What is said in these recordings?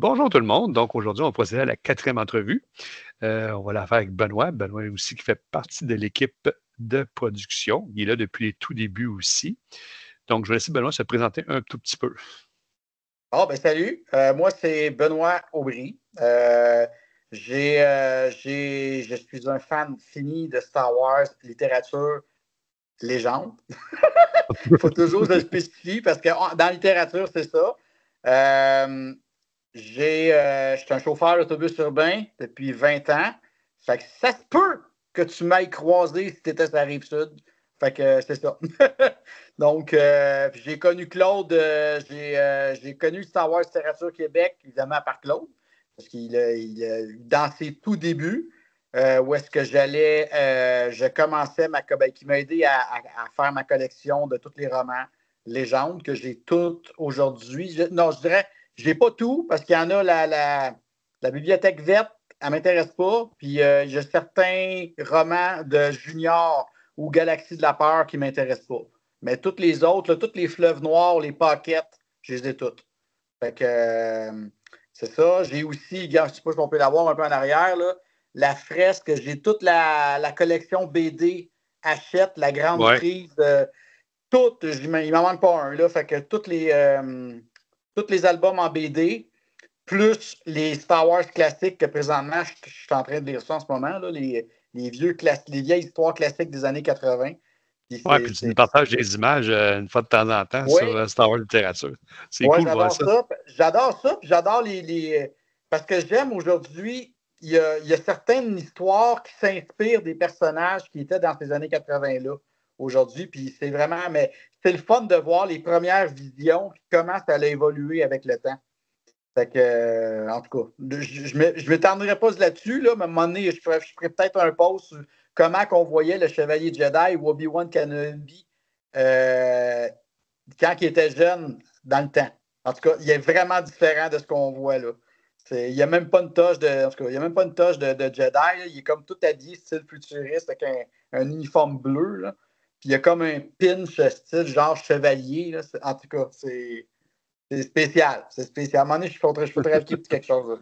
Bonjour tout le monde. Donc aujourd'hui, on va procéder à la 4e entrevue. On va la faire avec Benoît. Benoît aussi qui fait partie de l'équipe de production. Il est là depuis les tout débuts aussi. Donc, je vais laisser Benoît se présenter un tout petit peu. Salut. Moi, c'est Benoît Aubry. Je suis un fan fini de Star Wars, littérature, légende. Il faut toujours se spécifier parce que dans la littérature, c'est ça. Je suis un chauffeur d'autobus urbain depuis 20 ans. Fait que ça se peut que tu m'ailles croiser si tu étais sur la Rive-Sud. Fait que c'est ça. Donc, j'ai connu Claude, j'ai connu Star Wars Littérature Québec, évidemment par Claude, parce dans ses tout débuts, où est-ce que je commençais qui m'a aidé à faire ma collection de tous les romans légendes que j'ai toutes aujourd'hui. Non, je dirais, je n'ai pas tout, parce qu'il y en a la bibliothèque verte, elle ne m'intéresse pas, puis j'ai certains romans de Junior ou Galaxie de la peur qui ne m'intéressent pas. Mais toutes les autres, là, tous les fleuves noirs, les pockets, je les ai toutes. Fait que c'est ça. J'ai aussi, je ne sais pas si on peut l'avoir un peu en arrière, là, la fresque. J'ai toute la collection BD Hachette, la grande Ouais. prise. Toutes, il m'en manque pas un. Là, fait que tous les albums en BD, plus les Star Wars classiques que présentement, je suis en train de lire ça en ce moment, là, les vieilles histoires classiques des années 80. Puis tu nous partages des images une fois de temps en temps sur Star Wars Littérature. C'est cool de voir ça. J'adore ça, puis j'adore parce que j'aime aujourd'hui, il y a certaines histoires qui s'inspirent des personnages qui étaient dans ces années 80-là aujourd'hui, puis c'est vraiment, mais c'est le fun de voir les premières visions, comment ça a évolué avec le temps. Fait que, en tout cas, je ne m'étendrai pas là-dessus, là, mais à un moment donné, je ferai peut-être un post sur comment qu'on voyait le Chevalier Jedi ou Obi-Wan Kenobi quand il était jeune dans le temps. En tout cas, il est vraiment différent de ce qu'on voit là. Il n'y a même pas une toche de Jedi. Là. Il est comme tout habillé style futuriste avec un uniforme bleu. Là. Puis il y a comme un pinch style genre chevalier. Là. En tout cas, c'est spécial. C'est spécial. À un moment donné, je faudrait ajouter quelque chose. Là.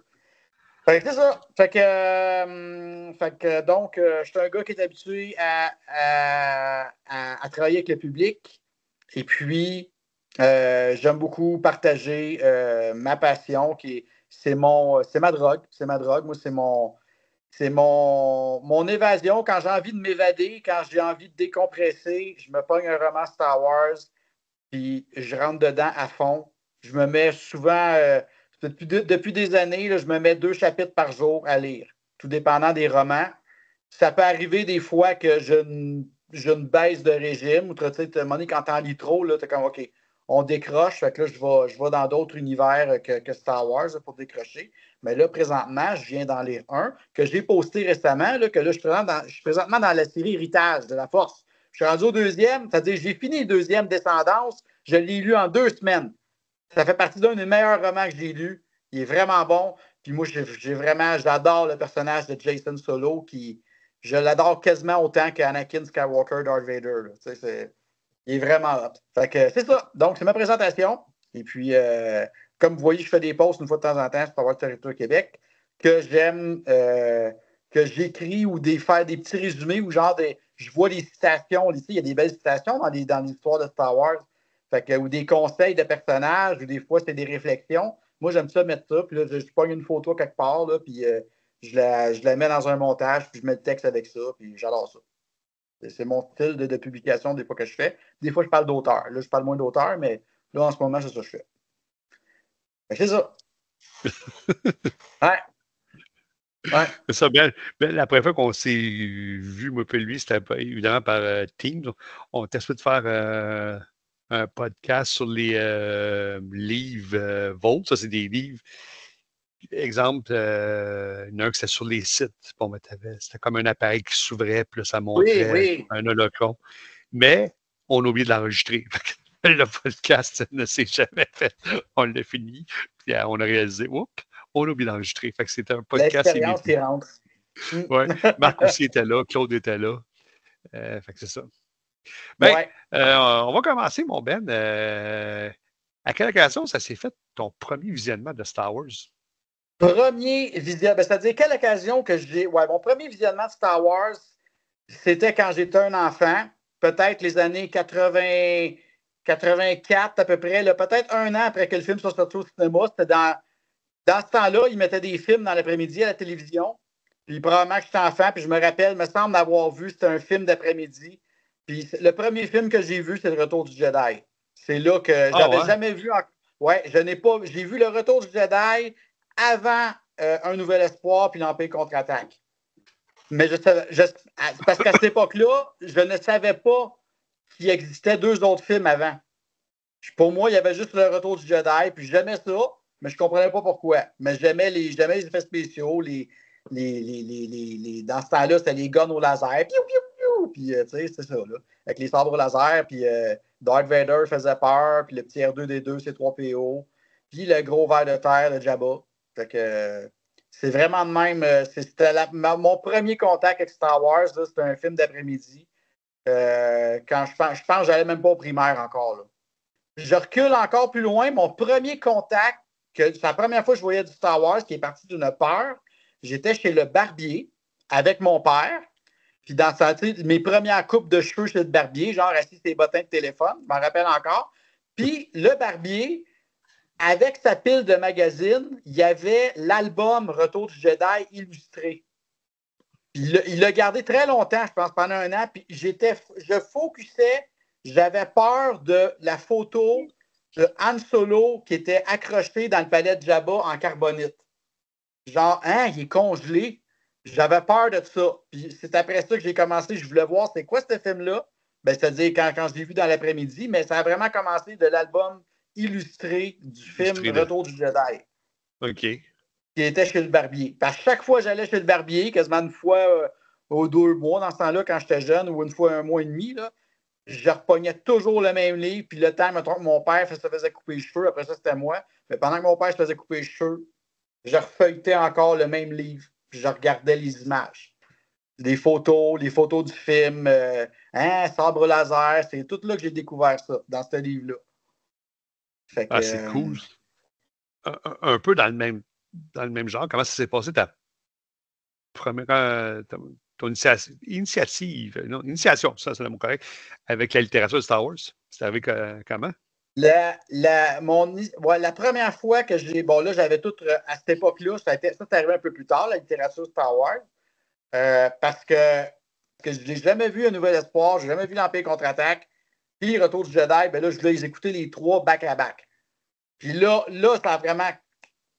Fait que c'est ça. Fait que donc, je suis un gars qui est habitué à travailler avec le public. Et puis, j'aime beaucoup partager ma passion, c'est ma drogue. C'est ma drogue. Moi, c'est mon évasion. Quand j'ai envie de m'évader, quand j'ai envie de décompresser, je me pogne un roman Star Wars, puis je rentre dedans à fond. Je me mets souvent, depuis des années, là, je me mets 2 chapitres par jour à lire, tout dépendant des romans. Ça peut arriver des fois que je ne baisse de régime, ou tu sais, à un moment donné, quand t'en lis trop, tu es comme, OK, on décroche. Fait que là, je vais dans d'autres univers que Star Wars là, pour décrocher. Mais là, présentement, je viens d'en lire un que j'ai posté récemment, là, que là, je suis présentement dans la série Héritage de la Force. Je suis rendu au deuxième, c'est-à-dire j'ai fini le deuxième Descendance, je l'ai lu en 2 semaines. Ça fait partie d'un des meilleurs romans que j'ai lu. Il est vraiment bon. Puis moi, j'adore le personnage de Jason Solo, je l'adore quasiment autant qu'Anakin Skywalker, Darth Vader. Il est vraiment hot. Fait que c'est ça. Donc, c'est ma présentation. Et puis, comme vous voyez, je fais des posts une fois de temps en temps sur Power Territoire Québec que j'aime, que j'écris ou faire des petits résumés ou je vois des citations. Ici, il y a des belles citations dans l'histoire de Star Wars. Fait que, ou des conseils de personnages, ou des fois, c'est des réflexions. Moi, j'aime ça mettre ça. Puis là, je pogne une photo quelque part, là, puis je la mets dans un montage, puis je mets le texte avec ça, puis j'adore ça. C'est mon style de publication des fois que je fais. Des fois, je parle d'auteur. Là, je parle moins d'auteur, mais là, en ce moment, c'est ça que je fais. C'est ça. Ouais. Ouais. C'est ça. La première fois qu'on s'est vu, moi et lui, c'était évidemment par Teams. On était supposé de faire un podcast sur les livres Vault. Ça, c'est des livres. Exemple, il y en a un qui c'était sur les sites. Bon, c'était comme un appareil qui s'ouvrait, puis là, ça Oui, montrait oui. un holocron. Mais on a oublié de l'enregistrer. Le podcast ne s'est jamais fait. On l'a fini, puis on a réalisé, oups, on a oublié d'enregistrer. Fait que c'était un podcast L'expérience inédit. qui rentre. Ouais. Marc aussi était là, Claude était là. Fait que c'est ça. Ben, Ouais. on va commencer, mon Ben. À quelle occasion ça s'est fait ton premier visionnement de Star Wars? Premier visionnement, c'est-à-dire quelle occasion que j'ai. Ouais, mon premier visionnement de Star Wars, c'était quand j'étais un enfant, peut-être les années 80, 84 à peu près, peut-être un an après que le film soit sorti au cinéma. C'était dans ce temps-là, ils mettaient des films dans l'après-midi à la télévision. Puis probablement que j'étais enfant, puis je me rappelle, me semble d'avoir vu, c'était un film d'après-midi. Puis le premier film que j'ai vu, c'est Le Retour du Jedi. C'est là que Ah j'avais ouais? jamais vu. Ouais, je n'ai pas. J'ai vu Le Retour du Jedi avant Un Nouvel Espoir puis l'Empire contre-attaque. Mais parce qu'à cette époque-là, je ne savais pas qu'il existait deux autres films avant. Pour moi, il y avait juste Le Retour du Jedi, puis j'aimais ça, mais je ne comprenais pas pourquoi. Mais j'aimais les effets spéciaux, dans ce temps-là, c'était les guns au laser, piou, piou, piou, puis tu sais, c'est ça, là. Avec les sabres au laser, puis Darth Vader faisait peur, puis le petit R2D2, C3PO, puis le gros ver de terre de Jabba. Fait que c'est vraiment de même. C'était mon premier contact avec Star Wars, c'était un film d'après-midi. Quand je pense que j'allais même pas au primaire encore, là. Je recule encore plus loin. Mon premier contact, c'est la première fois que je voyais du Star Wars qui est parti d'une peur. J'étais chez le barbier avec mon père. Puis dans mes premières coupes de cheveux chez le barbier, genre assis sur ses bottins de téléphone, je m'en rappelle encore. Puis le barbier, avec sa pile de magazines, il y avait l'album Retour du Jedi illustré. Puis il l'a gardé très longtemps, je pense, pendant un an. Puis je focusais, j'avais peur de la photo de Han Solo qui était accroché dans le palais de Jabba en carbonite. Genre, hein, il est congelé. J'avais peur de ça. Puis c'est après ça que j'ai commencé, je voulais voir c'est quoi ce film-là. Ben, c'est-à-dire quand je l'ai vu dans l'après-midi, mais ça a vraiment commencé de l'album illustré du film Retour du Jedi. OK. Qui était chez le barbier. À chaque fois que j'allais chez le barbier, quasiment une fois aux 2 mois dans ce temps-là, quand j'étais jeune, ou une fois 1 mois et demi, là, je repognais toujours le même livre. Puis le temps, mettons que mon père se faisait couper les cheveux, après ça, c'était moi. Mais pendant que mon père se faisait couper les cheveux, je refeuilletais encore le même livre. Puis je regardais les images. Les photos du film, sabre laser, c'est tout là que j'ai découvert ça, dans ce livre-là. Fait que, C'est cool. Un peu dans le même genre. Comment ça s'est passé ta première ton initiative, non, initiation, ça c'est le mot correct, avec la littérature de Star Wars? C'est arrivé comment? La première fois que j'ai. Bon, là, j'avais tout. À cette époque-là, ça c'est arrivé un peu plus tard, la littérature Star Wars. Parce que je n'ai jamais vu Un Nouvel Espoir, je n'ai jamais vu l'Empire contre-attaque. Puis Retour du Jedi, ben là, je l'ai écouté les trois back-à-back. Puis là, ça a vraiment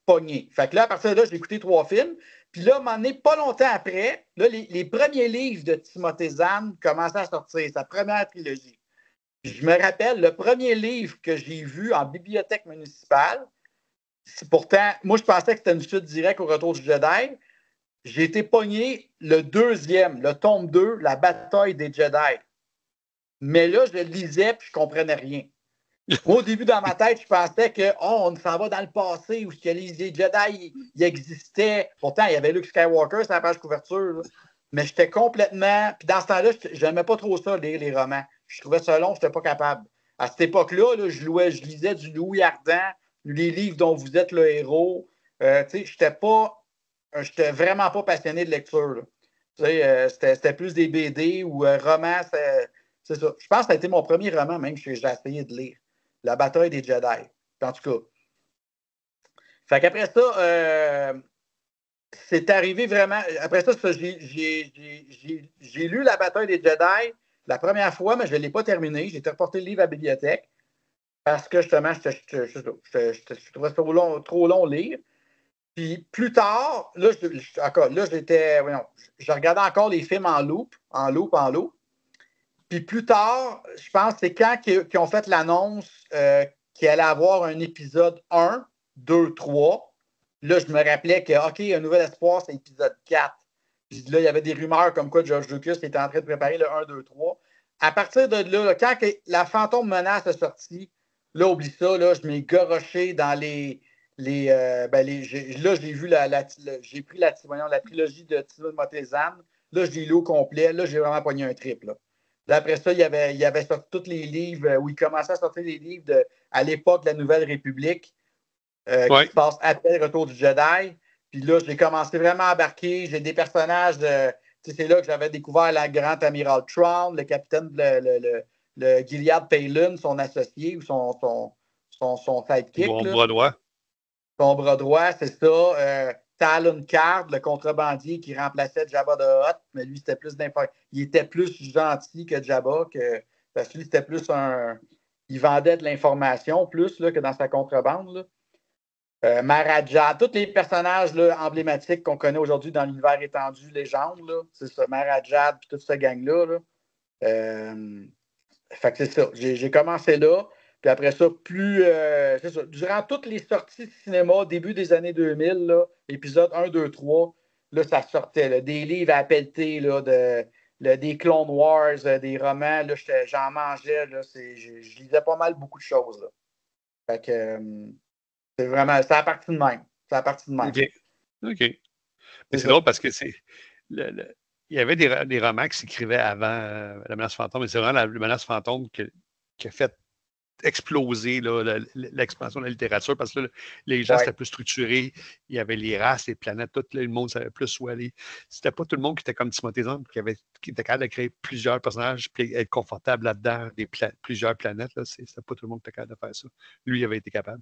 pogné. Fait que là, à partir de là, j'ai écouté 3 films. Puis là, à un moment donné, pas longtemps après, là, les premiers livres de Timothée Zahn commençaient à sortir, sa première trilogie. Je me rappelle, le premier livre que j'ai vu en bibliothèque municipale, pourtant, moi, je pensais que c'était une suite directe au Retour du Jedi. J'ai été pogné le deuxième, le tome 2, La bataille des Jedi. Mais là, je le lisais et je ne comprenais rien. Moi, au début, dans ma tête, je pensais on s'en va dans le passé où les Jedi ils existaient. Pourtant, il y avait Luke Skywalker sur la page couverture. Là. Mais j'étais complètement. Puis dans ce temps-là, je n'aimais pas trop ça, lire les romans. Je trouvais ça long, je n'étais pas capable. À cette époque-là, là, je lisais du Louis Ardan, les livres dont vous êtes le héros. Je n'étais vraiment pas passionné de lecture. C'était plus des BD ou romans. C'est ça. Je pense que ça a été mon premier roman, même que j'ai essayé de lire. La bataille des Jedi. En tout cas. Fait qu'après ça, c'est arrivé vraiment. Après ça, j'ai lu La bataille des Jedi la première fois, mais je ne l'ai pas terminé. J'ai reporté le livre à la bibliothèque parce que justement, je trouvais ça trop long à lire. Puis plus tard, là, je regardais encore les films en loop. Puis plus tard, je pense que c'est quand qu'ils ont fait l'annonce qu'il allait avoir un épisode 1, 2, 3. Là, je me rappelais que, OK, Un Nouvel Espoir, c'est épisode 4. Puis là, il y avait des rumeurs comme quoi George Lucas était en train de préparer le 1, 2, 3. À partir de là, quand la Fantôme Menace est sortie, là, oublie ça, là, je m'ai goroché dans là, j'ai vu j'ai pris la trilogie de Timothée Zahn. Là, je l'ai lu au complet. Là, j'ai vraiment pogné un trip. Là. Après ça, il y avait sorti tous les livres où il commençait à sortir les livres à l'époque de la Nouvelle République qui se passe après le Retour du Jedi. Puis là, j'ai commencé vraiment à embarquer. J'ai des personnages de. C'est là que j'avais découvert la grande amiral Thrawn, le capitaine, le Gilead Palin, son associé ou son sidekick. Bon Là. bras droit. Son bras droit, c'est ça. Talon Card, le contrebandier qui remplaçait Jabba de Hutt, mais lui, c'était plus il était plus gentil que Jabba, parce que lui, c'était plus un. Il vendait de l'information plus là, que dans sa contrebande. Là. Maharaja, tous les personnages là, emblématiques qu'on connaît aujourd'hui dans l'univers étendu, légende, là, c'est ça, Maharaja puis toute cette gang-là. Là. Fait que c'est ça. J'ai commencé là. Puis après ça, c'est ça. Durant toutes les sorties de cinéma, début des années 2000, là, épisode 1, 2, 3, là, ça sortait. Là, des livres à pelleter, là, des Clone Wars, des romans. Là, j'en mangeais. Là, je lisais pas mal beaucoup de choses. Là. Fait que c'est vraiment. Ça a parti de même. Ça a parti de même. OK. OK. Mais c'est drôle parce que il y avait des romans qui s'écrivaient avant La menace fantôme, mais c'est vraiment la menace fantôme qui a fait exploser là, l'expansion de la littérature parce que là, les gens étaient plus structurés. Il y avait les races, les planètes, tout le monde savait plus où aller. C'était pas tout le monde qui était comme Timothée Zahn, qui était capable de créer plusieurs personnages et être confortable là-dedans, plusieurs planètes. C'était pas tout le monde qui était capable de faire ça. Lui, il avait été capable.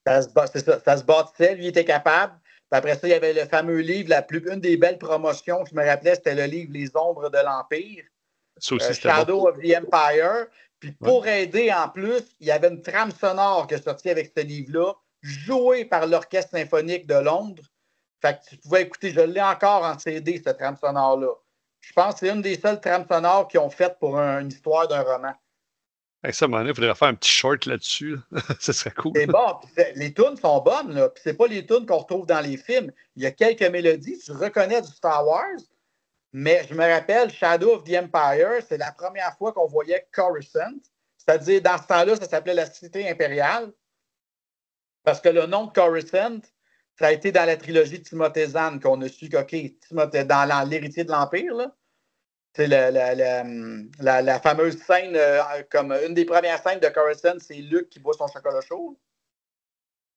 C'est ça, ça se bâtissait, lui il était capable. Puis après ça, il y avait le fameux livre, une des belles promotions que je me rappelais, c'était le livre Les Ombres de l'Empire. Ça aussi, Shadow of the Empire. Puis pour aider en plus, il y avait une trame sonore qui est sortie avec ce livre-là, jouée par l'Orchestre symphonique de Londres. Fait que tu pouvais écouter, je l'ai encore en CD, cette trame sonore-là. Je pense que c'est une des seules trames sonores qu'ils ont faites pour une histoire d'un roman. Ça, à un moment donné, il faudrait faire un petit short là-dessus. Ce serait cool. C'est bon. Les tunes sont bonnes. Là. Puis c'est pas les tunes qu'on retrouve dans les films. Il y a quelques mélodies. Tu reconnais du Star Wars. Mais je me rappelle, Shadow of the Empire, c'est la première fois qu'on voyait Coruscant. C'est-à-dire, dans ce temps-là, ça s'appelait la Cité impériale. Parce que le nom de Coruscant, ça a été dans la trilogie de Timothée Zahn qu'on a su OK, Timothée, dans l'héritier de l'Empire, là. C'est la fameuse scène, comme une des premières scènes de Coruscant, c'est Luke qui boit son chocolat chaud.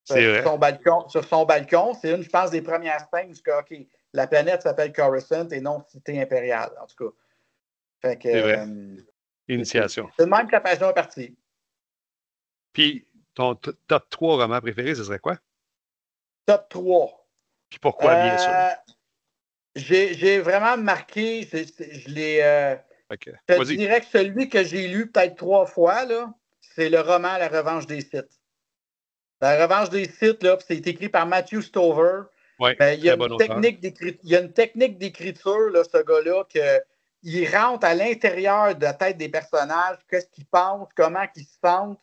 C'est vrai. Sur son balcon, c'est une, je pense, des premières scènes où OK, la planète s'appelle Coruscant et non Cité impériale, en tout cas. Fait que, c'est vrai. Initiation. C'est le même que la passion est partie. Puis, ton top 3 romans préférés, ce serait quoi? Top 3. Puis pourquoi, bien sûr? J'ai vraiment marqué, je te dirais que celui que j'ai lu peut-être 3 fois, là, c'est le roman La Revanche des Sith. La Revanche des Sith, là, c'est écrit par Matthew Stover. Oui, il y a une technique d'écriture, là, ce gars-là, qu'il rentre à l'intérieur de la tête des personnages, qu'est-ce qu'ils pensent, comment ils se sentent.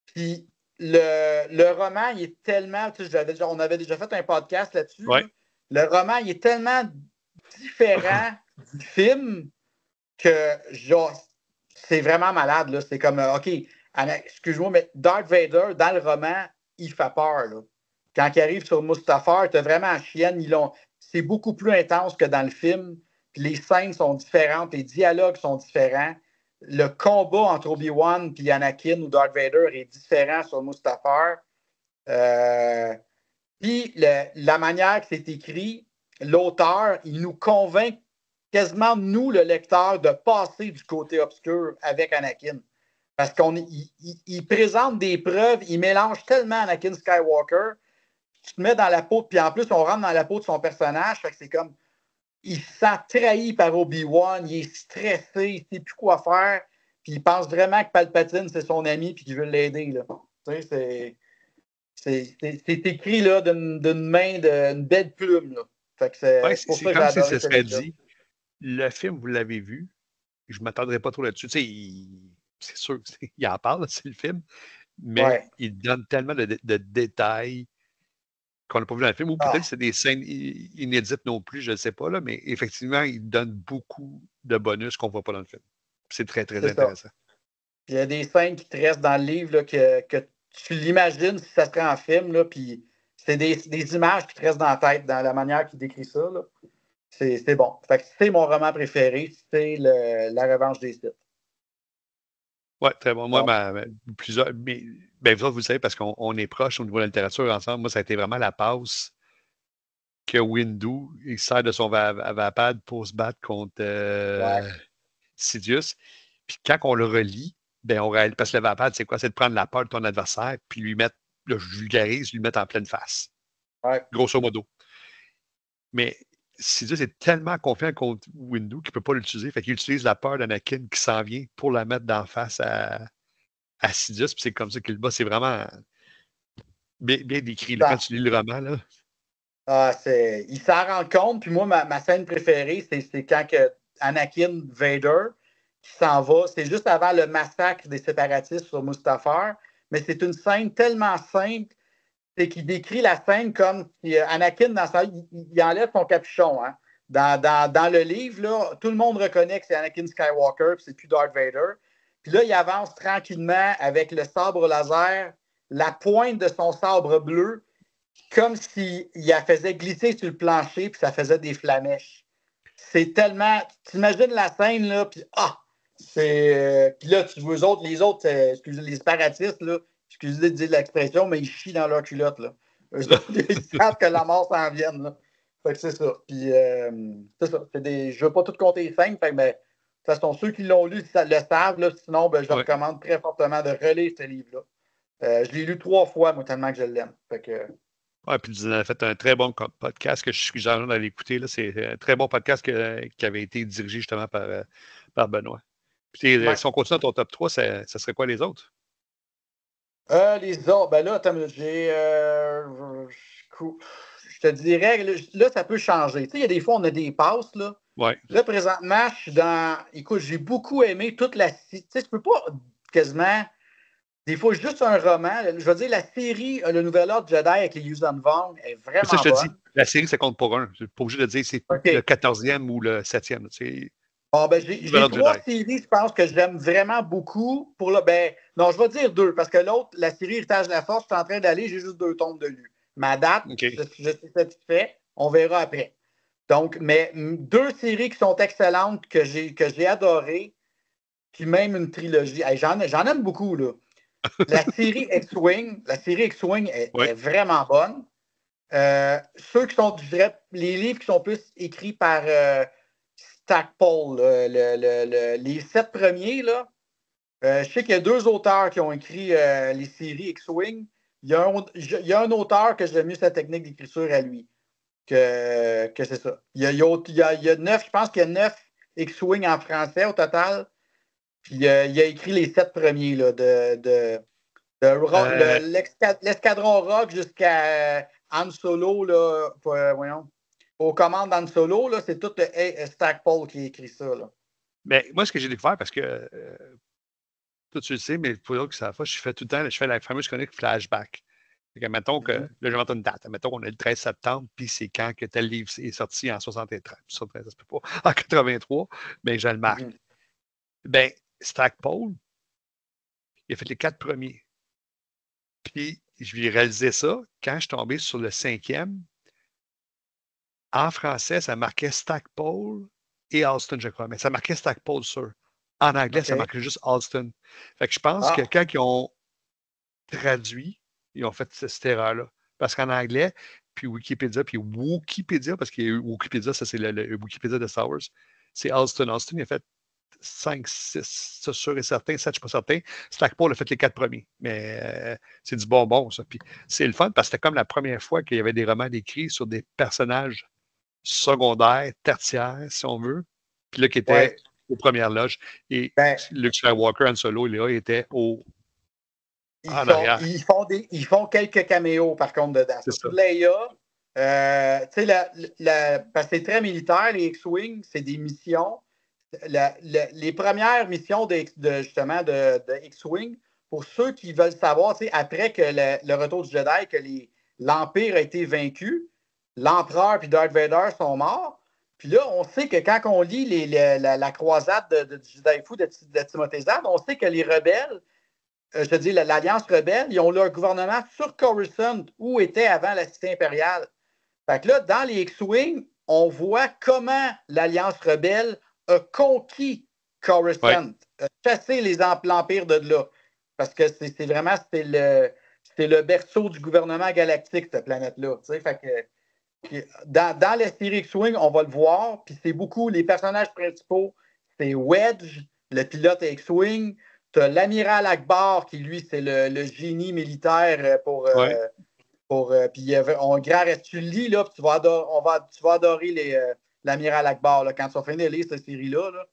Puis le roman, il est tellement. On avait déjà fait un podcast là-dessus. Ouais. Le roman, il est tellement différent du film que genre, c'est vraiment malade. Là. C'est comme OK, excuse-moi, mais Darth Vader, dans le roman, il fait peur. Là. Quand il arrive sur Mustafar, tu as vraiment la chienne. C'est beaucoup plus intense que dans le film. Puis les scènes sont différentes, les dialogues sont différents. Le combat entre Obi-Wan et Anakin ou Darth Vader est différent sur Mustafar. Puis la manière que c'est écrit, l'auteur, il nous convainc quasiment, nous, le lecteur, de passer du côté obscur avec Anakin. Parce qu'il présente des preuves, il mélange tellement Anakin Skywalker, tu te mets dans la peau, puis en plus, on rentre dans la peau de son personnage, fait que c'est comme, il se sent trahi par Obi-Wan, il est stressé, il ne sait plus quoi faire, puis il pense vraiment que Palpatine, c'est son ami, puis qu'il veut l'aider. Là. Tu sais, c'est écrit là, d'une main, d'une belle plume. Là. Fait que c'est pour ça que j'ai comme si adoré ce serait celui-là. dit, le film, vous l'avez vu, je ne m'attendrai pas trop là-dessus. Tu sais, c'est sûr qu'il en parle, c'est le film, mais il donne tellement de détails qu'on n'a pas vu dans le film, ou peut-être que c'est des scènes inédites non plus, je ne sais pas, là, mais effectivement, il donne beaucoup de bonus qu'on ne voit pas dans le film. C'est très, très intéressant. Il y a des scènes qui te restent dans le livre là, que tu l'imagines si ça serait en film, là, puis c'est des images qui te restent dans la tête, dans la manière qu'il décrit ça. Là. C'est bon. Fait que c'est mon roman préféré, c'est La Revanche des Sith. Oui, très bon. Moi, plusieurs. Mais, vous autres, vous le savez, parce qu'on est proches au niveau de la littérature ensemble. Moi, ça a été vraiment la passe que Windu, il sert de son Vapad pour se battre contre Sidious. Puis quand on le relit, ben on réalise, parce que le Vapad, c'est quoi? C'est de prendre la peur de ton adversaire, puis lui mettre, là, je vulgarise, lui mettre en pleine face. Ouais. Grosso modo. Mais Sidious est tellement confiant contre Windu qu'il ne peut pas l'utiliser. Fait qu'il utilise la peur d'Anakin qui s'en vient pour la mettre d'en face à Sidious. Puis c'est comme ça qu'il le bat. C'est vraiment bien décrit. Là, quand tu lis le roman, là. Il s'en rend compte. Puis moi, ma scène préférée, c'est quand que Anakin Vader qui s'en va. C'est juste avant le massacre des séparatistes sur Mustafar. Mais c'est une scène tellement simple. C'est qu'il décrit la scène comme si Anakin, il enlève son capuchon. Hein. Dans le livre, là, tout le monde reconnaît que c'est Anakin Skywalker, puis c'est plus Darth Vader. Puis là, il avance tranquillement avec le sabre laser, la pointe de son sabre bleu, comme s'il la faisait glisser sur le plancher, puis ça faisait des flamèches. C'est tellement. Tu imagines la scène, là, puis puis là, tu vois les autres, excusez, les séparatistes, là, excusez de dire l'expression, mais ils chient dans leur culotte, là. Eux autres, ils savent que la mort s'en vienne, là. Fait que c'est ça. Puis, c'est ça. Je veux pas tout compter les scènes, fait que, de toute façon, ceux qui l'ont lu le savent, là, sinon, ben, je recommande très fortement de relire ce livre-là. Je l'ai lu 3 fois, moi, tellement que je l'aime. Fait que. Ouais, puis vous avez fait un très bon podcast que je suis en train d'aller écouter. Là. C'est un très bon podcast qui avait été dirigé justement par Benoît. Puis si on continue dans ton top 3, ça serait quoi les autres? Les autres, ben là, je te dirais, là, ça peut changer. Tu sais, il y a des fois, on a des passes, là. Ouais. Là, présentement, je suis dans. Écoute, j'ai beaucoup aimé toute la. Tu sais, tu peux pas quasiment. Des fois, juste un roman. Je veux dire, la série Le Nouvel Ordre Jedi avec les Yuuzhan Vong est vraiment ça, je te bonne. dis, la série, ça compte pour un. Je suis pas obligé de dire c'est le 14e ou le 7e. Bon, ben, j'ai 3 séries, je pense, que j'aime vraiment beaucoup. Non, je vais dire 2, parce que l'autre, la série Héritage de la Force, je suis en train d'aller, j'ai juste 2 tomes de lus. Ma date, je suis satisfait. On verra après. Donc, mais 2 séries qui sont excellentes, que j'ai adorées, puis même une trilogie. Hey, j'en aime beaucoup, là. La série X-Wing est vraiment bonne. Ceux qui sont, je dirais, les livres qui sont plus écrits par Stackpole, les 7 premiers, là. Je sais qu'il y a 2 auteurs qui ont écrit les séries X-Wing. Il y a un auteur que j'aime mieux sa technique d'écriture à lui. Que c'est ça. Il y a 9, je pense qu'il y a 9 X-Wing en français au total. Puis il a écrit les 7 premiers là, l'escadron Rock jusqu'à Han Solo, là, voyons. Aux commandes Han Solo, là, c'est tout Stackpole qui a écrit ça. Là. Mais moi, ce que j'ai découvert, parce que toi, tu le sais, mais pour d'autres qui savent pas, je fais tout le temps, je fais la fameuse chronique flashback. Mettons que, là, je vais mettre une date. Mettons qu'on est le 13 septembre, puis c'est quand que tel livre est sorti en 73. Ça se peut pas. En 83, ben, je le marque. Ben, Stackpole, il a fait les 4 premiers. Puis, je lui ai réalisé ça quand je suis tombé sur le 5e. En français, ça marquait Stackpole et Alston, je crois. Mais ça marquait Stackpole sur. En anglais, ça marquait juste Alston. Fait que je pense que quand ils ont traduit, ils ont fait cette erreur-là. Parce qu'en anglais, puis Wikipédia, puis Wikipédia, parce que Wikipédia, ça c'est le Wikipédia de Star Wars, c'est Alston. Alston, il a fait 5, 6, c'est sûr et certain, 7, je ne suis pas certain. Stackpole a fait les 4 premiers. Mais c'est du bonbon, ça. Puis c'est le fun parce que c'était comme la première fois qu'il y avait des romans écrits sur des personnages secondaires, tertiaires, si on veut. Puis là, qui étaient aux premières loges. Et Luke Skywalker, Han Solo, il était ils font quelques caméos, par contre, dedans. Surtout Leia. Tu sais, parce que c'est très militaire, les X-Wing, c'est des missions. Les premières missions justement de X-Wing, pour ceux qui veulent savoir, après que le retour du Jedi, que l'Empire a été vaincu, l'Empereur et Darth Vader sont morts. Puis là, on sait que quand on lit la croisade de Jedi Fu de Timothée Zahn, on sait que les rebelles, je te dis, l'Alliance rebelle, ils ont leur gouvernement sur Coruscant, où était avant la Cité impériale. Fait que là, dans les X-Wing, on voit comment l'Alliance rebelle a conquis Coruscant, a chassé l'Empire de là. Parce que c'est vraiment le berceau du gouvernement galactique, cette planète-là. Fait que Puis dans la série X-Wing, on va le voir, puis c'est beaucoup, les personnages principaux, c'est Wedge, le pilote X-Wing, tu as l'amiral Akbar, qui lui, c'est le génie militaire Ouais. puis on grand tu le lis, là, puis tu vas adorer l'amiral Akbar, là, quand tu vas finir de lire cette série-là, là,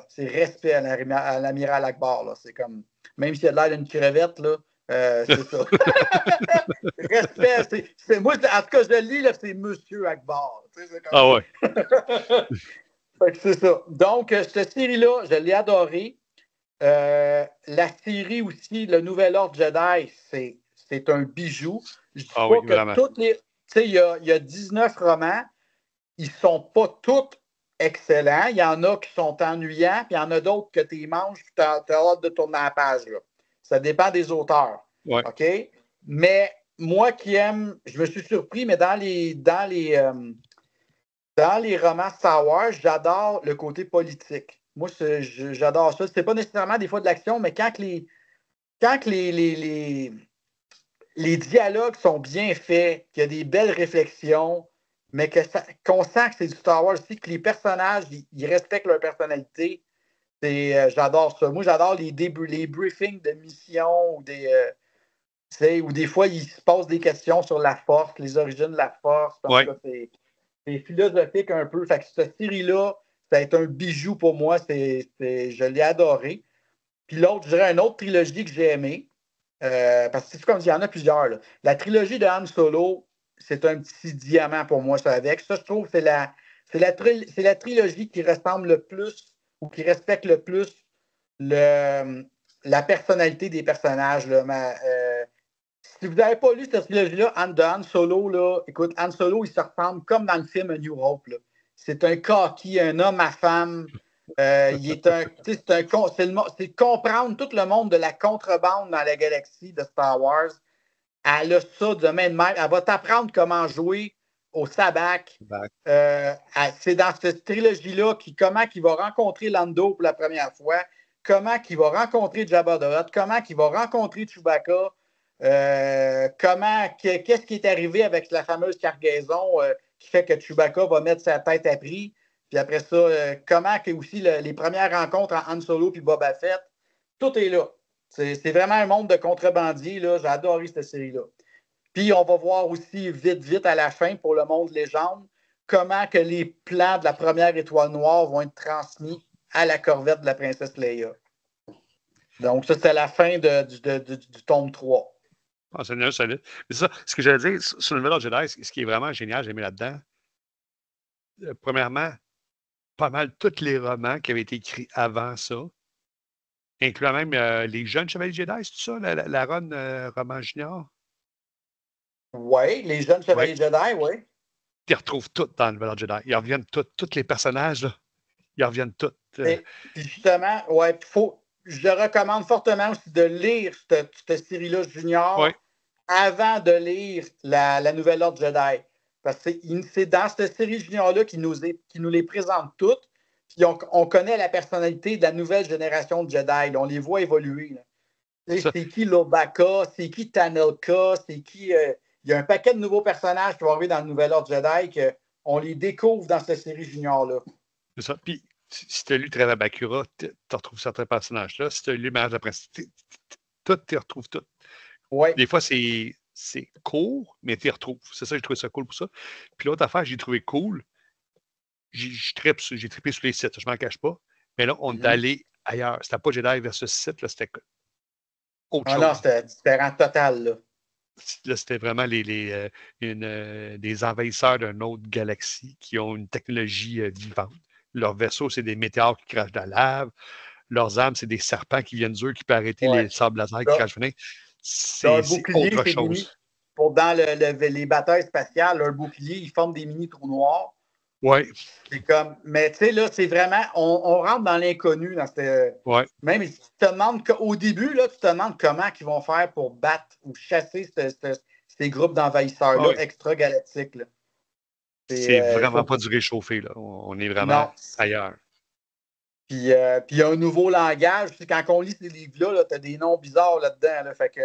c'est respect à l'amiral Akbar, là, c'est comme, même s'il a l'air d'une crevette, là, c'est ça. Respect, moi, en tout cas, je le lis, là, c'est Monsieur Akbar. C'est comme... Ah ouais. Fait que c'est ça. Donc, cette série-là, je l'ai adorée. La série aussi, Le Nouvel Ordre Jedi, c'est un bijou. Je dis Ah pas oui, que vraiment. toutes les. Tu sais, il y a 19 romans. Ils sont pas tous excellents. Il y en a qui sont ennuyants, puis il y en a d'autres que tu manges, puis tu as hâte de tourner la page. Là. Ça dépend des auteurs. Ouais. OK? Mais moi qui aime, je me suis surpris, mais dans les romans Star Wars, j'adore le côté politique. Moi, j'adore ça. C'est pas nécessairement des fois de l'action, mais quand les dialogues sont bien faits, qu'il y a des belles réflexions, mais qu'on sent que c'est du Star Wars aussi, que les personnages, ils respectent leur personnalité. J'adore ça. Moi, j'adore les briefings de mission ou des fois, ils se posent des questions sur la force, les origines de la force. En tout Ouais. cas, c'est philosophique un peu. Fait que cette série-là, ça a été un bijou pour moi. Je l'ai adoré. Puis l'autre, je dirais une autre trilogie que j'ai aimée. Parce que c'est comme il y en a plusieurs. Là. La trilogie de Han Solo, c'est un petit diamant pour moi, ça avec. Ça, je trouve, c'est la trilogie qui ressemble le plus ou qui respecte le plus la personnalité des personnages. Là. Si vous n'avez pas lu cette trilogie-là, de Han Solo, là, écoute, Han Solo, il se ressemble comme dans le film A New Hope. Là. C'est un coquille, un homme à femme. C'est comprendre tout le monde de la contrebande dans la galaxie de Star Wars. Elle a ça de main de maître. Elle va t'apprendre comment jouer au sabac. C'est dans cette trilogie-là comment il va rencontrer Lando pour la première fois, comment il va rencontrer Jabba the Hutt, comment il va rencontrer Chewbacca, qu'est-ce qui est arrivé avec la fameuse cargaison qui fait que Chewbacca va mettre sa tête à prix. Puis après ça, comment que aussi les premières rencontres en Han Solo puis Boba Fett, tout est là. C'est vraiment un monde de contrebandiers. Là. J'ai adoré cette série-là. Puis on va voir aussi vite à la fin pour le monde légende comment que les plans de la première étoile noire vont être transmis à la corvette de la princesse Leia. Donc ça, c'est la fin du tome 3. Ah, c'est solide. Mais ça, ce que j'allais dire sur le Nouvel Ordre Jedi, ce qui est vraiment génial, j'ai aimé là-dedans, premièrement, pas mal tous les romans qui avaient été écrits avant ça, incluant même les jeunes Chevaliers Jedi, c'est tout ça, la run roman junior? Oui, les jeunes Oui. Chevaliers Jedi, oui. Ils retrouvent tout dans le Nouvel Ordre Jedi. Ils reviennent tous les personnages, là, ils reviennent tous. Puis justement, ouais, je recommande fortement aussi de lire cette série-là junior avant de lire la Nouvelle Ordre Jedi. Parce que c'est dans cette série junior-là qui nous les présente toutes. Puis on connaît la personnalité de la nouvelle génération de Jedi. Là, on les voit évoluer. C'est qui Lobaka, c'est qui Tanelka, c'est qui. Il y a un paquet de nouveaux personnages qui vont arriver dans le Nouvel Ordre Jedi qu'on les découvre dans cette série junior-là. C'est ça. Puis, si tu as lu Trevor Bakura, tu retrouves certains personnages-là. Si tu as lu Mariage de Prince, tu les retrouves tous. Ouais. Des fois, c'est court, mais tu les retrouves. C'est ça, j'ai trouvé ça cool pour ça. Puis l'autre affaire, j'ai trouvé cool. J'ai trippé sur les sites, je m'en cache pas. Mais là, on est allé ailleurs. C'était pas Jedi versus Sith, là, c'était autre chose. Non, c'était différent total, là. Là, c'était vraiment des envahisseurs d'une autre galaxie qui ont une technologie vivante. Leurs vaisseaux, c'est des météores qui crachent de la lave. Leurs armes, c'est des serpents qui viennent d'eux, qui peuvent arrêter les sables laser qui crachent venir. C'est autre chose. Dans les batailles spatiales, leur bouclier, ils forment des mini trous noirs. Oui. C'est comme, mais tu sais, là, c'est vraiment, on rentre dans l'inconnu. Même si tu te demandes au début, là, tu te demandes comment ils vont faire pour battre ou chasser ces groupes d'envahisseurs-là extra-galactiques. C'est vraiment pas du réchauffé, là. On est vraiment ailleurs. Puis il y a un nouveau langage. Quand on lit ces livres-là, tu as des noms bizarres là-dedans. Là, fait que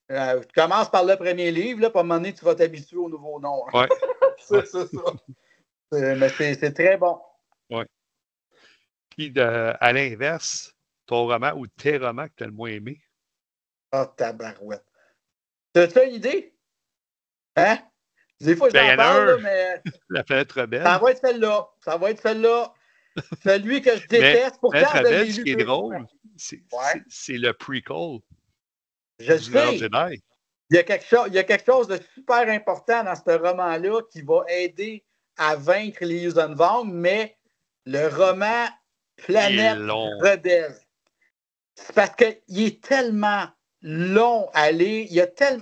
Tu commences par le premier livre, là, puis à un moment donné, tu vas t'habituer au nouveau nom. Hein. Ouais. C'est ça. Mais c'est très bon. Ouais. Puis, à l'inverse, ton roman ou tes romans que tu as le moins aimé? Ah, tabarouette. T'as-tu une idée? Hein? Des fois, Ben, il y j'en en a parle, un, là, mais La planète ça rebelle. va être celle-là. Ça va être celle-là. Celui que je Mais déteste. Planète Pourtant, je rebelle, l'ai ce lu qui est plus. Ouais. drôle, Ouais. c'est le prequel Je le du Nouvel Ordre sais. Jedi. Il y a quelque chose de super important dans ce roman-là qui va aider à vaincre les Yuuzhan Vong, mais le roman Il est Planète long. Rebelle, c'est parce qu'il est tellement long à lire.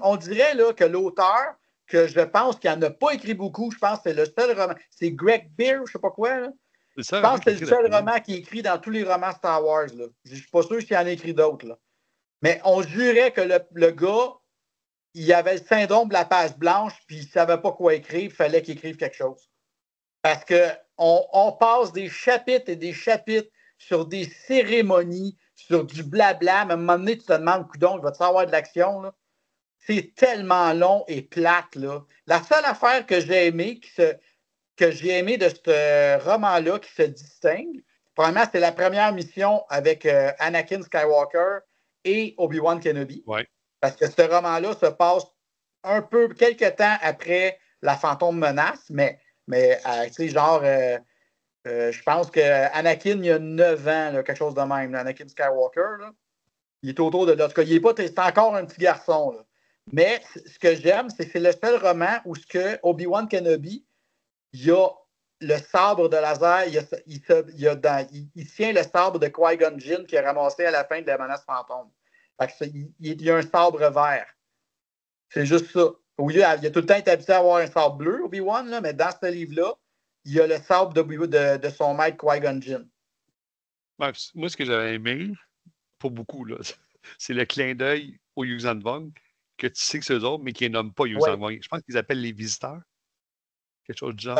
On dirait là, que l'auteur, que je pense qu'il n'en a pas écrit beaucoup, je pense que c'est le seul roman. C'est Greg Beer, je ne sais pas quoi. Là. C'est Je ça, pense roman que qui c'est est le écrit seul d'après moi. roman qui est écrit dans tous les romans Star Wars. Là. Je ne suis pas sûr qu'il en a écrit d'autres. Là. Mais on jurait que le gars, il avait le syndrome de la page blanche, puis il ne savait pas quoi écrire, il fallait qu'il écrive quelque chose. Parce qu'on passe des chapitres et des chapitres sur des cérémonies, sur du blabla, mais à un moment donné, tu te demandes, coudonc, va-tu avoir de l'action? Là? C'est tellement long et plate. Là. La seule affaire que j'ai aimée, que j'ai aimé de ce roman-là qui se distingue, premièrement, c'est la première mission avec Anakin Skywalker et Obi-Wan Kenobi. Ouais. Parce que ce roman-là se passe quelques temps après La Fantôme Menace, mais tu sais, genre, je pense qu'Anakin, il y a 9 ans, là, quelque chose de même, là, Anakin Skywalker, là, il est autour de là. En tout cas, il est pas, c'est encore un petit garçon. Là. Mais ce que j'aime, c'est que c'est le seul roman où ce que Obi-Wan Kenobi, il a le sabre de laser, il tient le sabre de Qui-Gon Jinn qu'il a ramassé à la fin de la menace fantôme. Fait que il y a un sabre vert. C'est juste ça. Au lieu, il a tout le temps été habitué à avoir un sabre bleu, Obi-Wan, là, mais dans ce livre-là, il y a le sabre de son maître Qui-Gon Jinn. Ouais, moi, ce que j'avais aimé, pas beaucoup, là, c'est le clin d'œil aux Yuuzhan Vong, que tu sais que c'est eux autres, mais qui les nomment pas Yuuzhan Oui. Vong. Je pense qu'ils appellent les visiteurs, quelque chose du genre.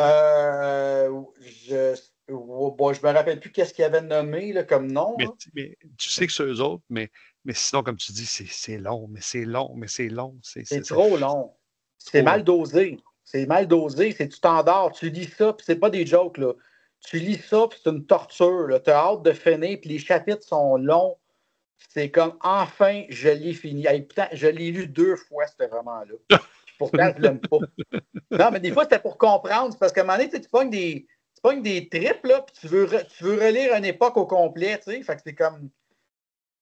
Bon, je me rappelle plus qu'est-ce qu'il avait nommé là, comme nom. Mais, Là. mais tu sais que c'est eux autres, mais sinon, comme tu dis, c'est long, mais c'est long, mais c'est long. C'est trop long. C'est trop long. mal dosé. C'est mal dosé. C'est tu t'endors, tu lis ça, puis c'est pas des jokes. Là. Tu lis ça, puis c'est une torture. Tu as hâte de finir, puis les chapitres sont longs. C'est comme enfin, je l'ai fini. Hey, putain, je l'ai lu 2 fois, ce roman-là. Puis pourtant, je l'aime pas. Non, mais des fois, c'était pour comprendre. C'est parce qu'à un moment donné, tu pognes des tripes, là, puis tu veux relire une époque au complet, tu sais. Fait que c'est comme.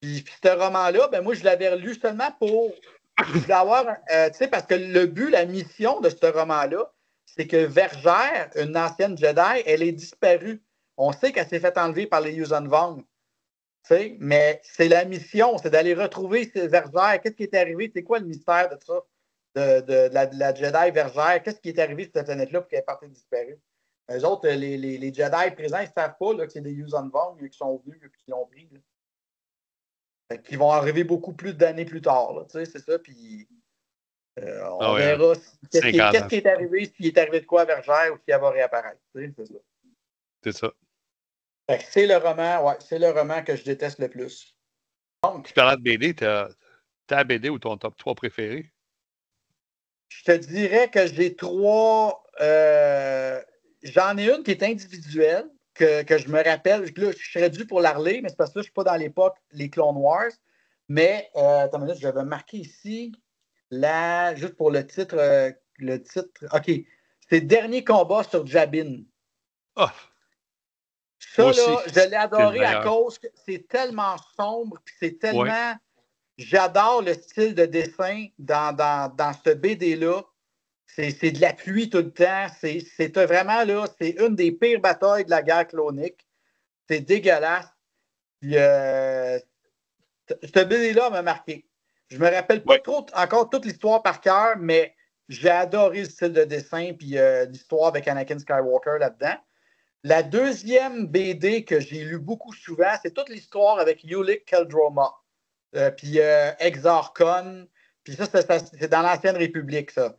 Puis ce roman-là, ben moi, je l'avais relu seulement pour. Je voulais avoir. Tu sais, parce que le but, la mission de ce roman-là, c'est que Vergère, une ancienne Jedi, elle est disparue. On sait qu'elle s'est fait enlever par les Yuuzhan Vong. Mais c'est la mission, c'est d'aller retrouver ces Vergères. Qu'est-ce qui est arrivé? C'est quoi le mystère de ça? De la Jedi Vergère? Qu'est-ce qui est arrivé sur cette planète-là pour qu'elle est partie disparue? Eux autres, les Jedi présents, ils ne savent pas là, que c'est des Yuuzhan Vong qui sont venus et qui l'ont pris. Qui vont arriver beaucoup plus d'années plus tard. Là, c'est ça. Puis Ah on ouais, verra qu'est-ce 50 ans, qui est arrivé, s'il est arrivé de quoi à Vergère ou s'il va réapparaître. C'est ça. c'est ça. C'est le roman, ouais, c'est le roman que je déteste le plus. Donc, Puis parlant de BD, t'as ta BD ou ton top 3 préféré? je te dirais que j'ai 3. J'en ai une qui est individuelle, que je me rappelle. Là, je serais dû pour la relire, mais c'est parce que là, je ne suis pas dans l'époque, les Clone Wars. Mais, attends une minute, j'avais marqué ici, là, juste pour le titre. OK. C'est Dernier combat sur Jabin. Ah, moi Ça, aussi, là, je l'ai c'est le adoré à meilleur. cause que c'est tellement sombre, puis c'est Oui, tellement. J'adore le style de dessin dans ce BD-là. C'est de la pluie tout le temps. C'est vraiment là, c'est une des pires batailles de la guerre clonique. C'est dégueulasse. Puis, ce BD-là m'a marqué. Je me rappelle pas oui. trop encore toute l'histoire par cœur, mais j'ai adoré le style de dessin puis l'histoire avec Anakin Skywalker là-dedans. La deuxième BD que j'ai lu beaucoup souvent, c'est toute l'histoire avec Ulick Qel-Droma. Puis Exar Kun. Puis ça, c'est dans l'Ancienne République, ça.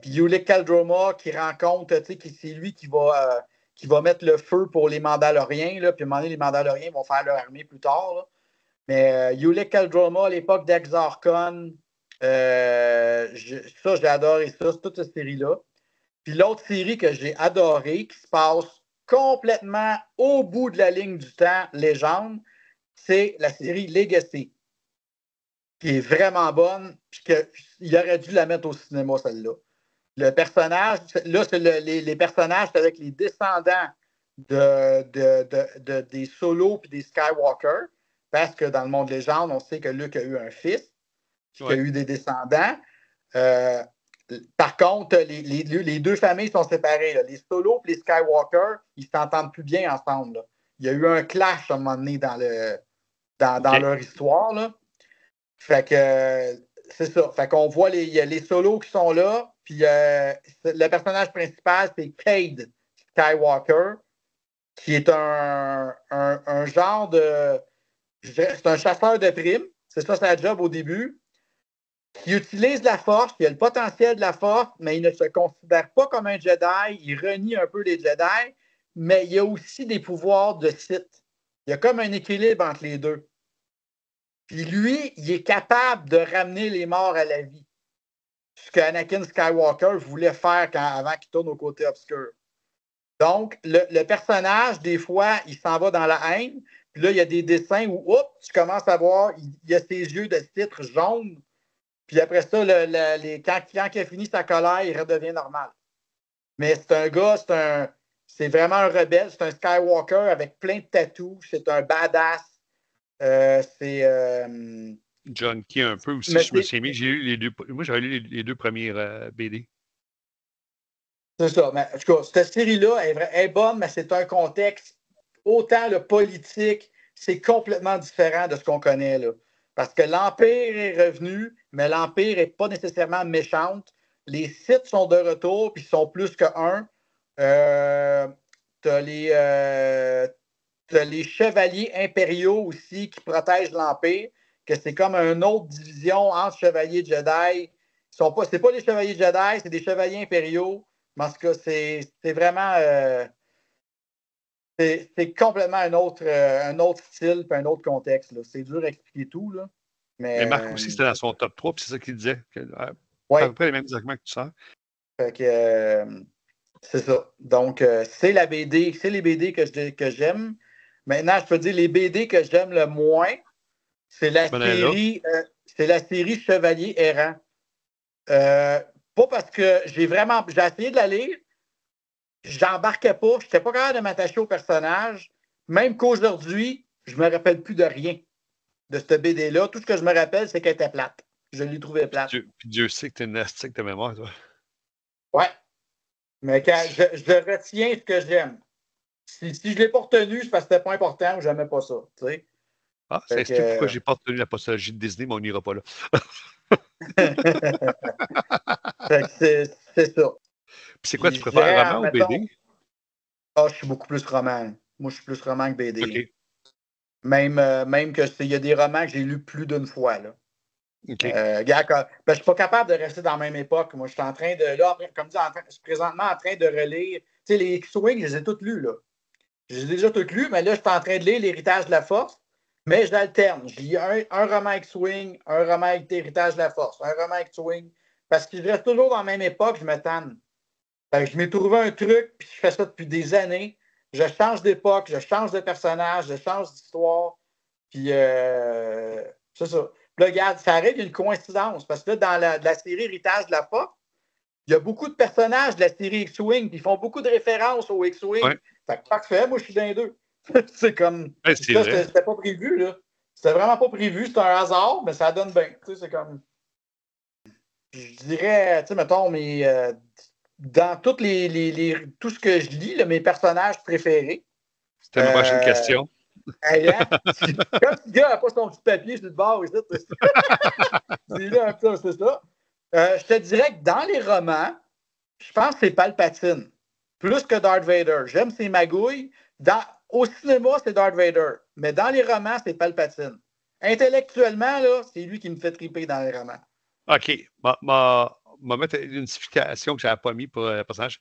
Puis Ulick Qel-Droma qui rencontre, tu sais, c'est lui qui va mettre le feu pour les Mandaloriens. Là, puis à un moment donné, les Mandaloriens vont faire leur armée plus tard. Là. Mais Ulick Qel-Droma, à l'époque d'Exarchon, ça, j'ai adoré ça, c'est toute cette série-là. Puis l'autre série que j'ai adorée, qui se passe complètement au bout de la ligne du temps, légende, c'est la série Legacy, qui est vraiment bonne, puis qu'il aurait dû la mettre au cinéma, celle-là. Le personnage, là, c'est les personnages, c'est avec les descendants des Solos et des Skywalker, parce que dans le monde légende, on sait que Luke a eu un fils, qui a eu des descendants. Euh, Par contre, les deux familles sont séparées. Là. Les Solos et les Skywalker, ils ne s'entendent plus bien ensemble. Là. Il y a eu un clash à un moment donné dans leur histoire. Là. Fait que c'est ça. Fait qu'on voit il y a les Solos qui sont là. Puis le personnage principal, c'est Cade Skywalker, qui est un genre de. C'est un chasseur de primes. C'est ça sa job au début. Qui utilise la force, qui a le potentiel de la force, mais il ne se considère pas comme un Jedi. Il renie un peu les Jedi, mais il a aussi des pouvoirs de Sith. Il y a comme un équilibre entre les deux. Puis lui, il est capable de ramener les morts à la vie. Ce qu'Anakin Skywalker voulait faire avant qu'il tourne au côté obscur. Donc, le personnage, des fois, il s'en va dans la haine. Puis là, il y a des dessins où, oups, tu commences à voir, il y a ses yeux de titre jaunes. Puis après ça, quand il a fini sa colère, il redevient normal. Mais c'est un gars, c'est vraiment un rebelle. C'est un Skywalker avec plein de tatous. C'est un badass. John Key un peu aussi, je me suis mis. J'ai lu les deux. Moi, j'avais lu les deux premières BD. C'est ça. Mais, en tout cas, cette série-là est bonne, mais c'est un contexte autant le politique, c'est complètement différent de ce qu'on connaît là. Parce que l'Empire est revenu, mais l'Empire n'est pas nécessairement méchante. Les Sith sont de retour, puis ils sont plus qu'un. T'as les chevaliers impériaux aussi qui protègent l'Empire, que c'est comme une autre division entre chevaliers Jedi. C'est pas les chevaliers Jedi, c'est des chevaliers impériaux. Parce que c'est vraiment. C'est complètement un autre style et un autre contexte. Là. C'est dur à expliquer tout. Là. Mais Marc aussi, c'était dans son top 3, puis c'est ça qu'il disait. À peu près les mêmes arguments que tu sors. Fait que, c'est ça. Donc, c'est les BD que j'aime. Maintenant, je peux dire les BD que j'aime le moins, c'est la série Chevalier errant. Pas parce que j'ai essayé de la lire, j'embarquais pas, je n'étais pas capable de m'attacher au personnage, même qu'aujourd'hui, je me rappelle plus de rien de cette BD-là. Tout ce que je me rappelle, c'est qu'elle était plate. Je l'ai trouvée plate. Puis Dieu sait que tu es une astique de mémoire, toi. Ouais. Mais je retiens ce que j'aime. Si je ne l'ai pas retenu, c'est parce que c'était pas important ou j'aimais pas ça. Tu sais? Ah, ça explique pourquoi j'ai pas retenu la postologie de Disney, mais on n'ira pas là. c'est ça. Puis c'est quoi, tu préfères roman ou BD? Ah, je suis beaucoup plus roman. Moi, je suis plus roman que BD. OK. Même que il y a des romans que j'ai lus plus d'une fois. Là. OK. Je suis pas capable de rester dans la même époque. Moi, je suis en train de. Là, comme dit, je suis présentement en train de relire. Tu sais, les X-Wing, je les ai toutes lues, là. Je les ai déjà toutes lues, mais là, je suis en train de lire L'Héritage de la Force. Mais j'alterne. Je lis un roman X-Wing, un roman avec L'Héritage de la Force, un roman X-Wing. Parce que je reste toujours dans la même époque, je me tanne. Je m'ai trouvé un truc, puis je fais ça depuis des années. Je change d'époque, je change de personnage, je change d'histoire. Puis, c'est ça. Puis là, regarde, ça arrive, il y a une coïncidence. Parce que là, dans la série Héritage de la Force, il y a beaucoup de personnages de la série X-Wing, puis ils font beaucoup de références au X-Wing. Ouais. Fait que parfait, moi, je suis dans les deux. C'est comme. Ouais, c'était pas prévu, là. C'était vraiment pas prévu, c'est un hasard, mais ça donne bien. Tu sais, c'est comme. Je dirais, tu sais, mettons, dans tout ce que je lis, là, mes personnages préférés. C'était ma prochaine question. Hein? Comme si le gars n'a pas son petit papier sur le bord, c'est là un peu, c'est ça. Je te dirais que dans les romans, je pense que c'est Palpatine. Plus que Darth Vader. J'aime ses magouilles. Au cinéma, c'est Darth Vader. Mais dans les romans, c'est Palpatine. Intellectuellement, là, c'est lui qui me fait triper dans les romans. OK. M'a mettre une signification que je n'avais pas mis pour le personnage.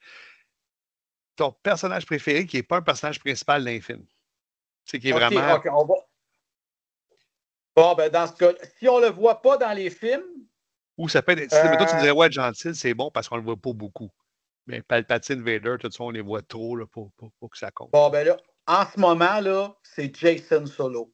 Ton personnage préféré qui n'est pas un personnage principal d'un film. C'est qui est vraiment. OK, on va. Bon, ben dans ce cas, si on le voit pas dans les films, Ou ça peut être. Mettons, tu euh, dirais, ouais, Gentil, c'est bon parce qu'on le voit pas beaucoup. Mais Palpatine, Vader, tout ça, on les voit trop là, pour que ça compte. bon, Là. ben là, en ce moment, là, c'est Jason Solo.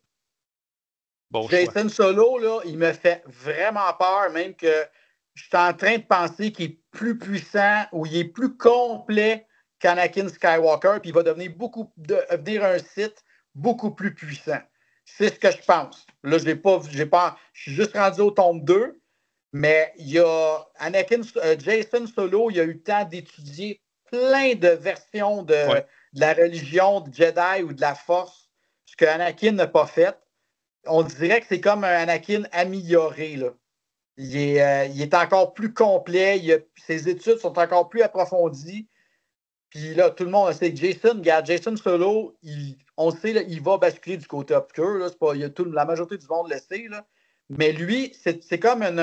Bon choix. Jason Solo, là, il me fait vraiment peur, même que je suis en train de penser qu'il est plus puissant ou il est plus complet qu'Anakin Skywalker, puis il va devenir un site beaucoup plus puissant. C'est ce que je pense. Là, je suis juste rendu au tome 2, mais il y a Jason Solo, il a eu le temps d'étudier plein de versions Ouais. de la religion de Jedi ou de la Force, ce que Anakin n'a pas fait. On dirait que c'est comme un Anakin amélioré. Là. Il est encore plus complet, ses études sont encore plus approfondies. Puis là, tout le monde sait que Jason Solo, on le sait, là, il va basculer du côté obscur. Là, pas, la majorité du monde le sait. Là. Mais lui, c'est comme une.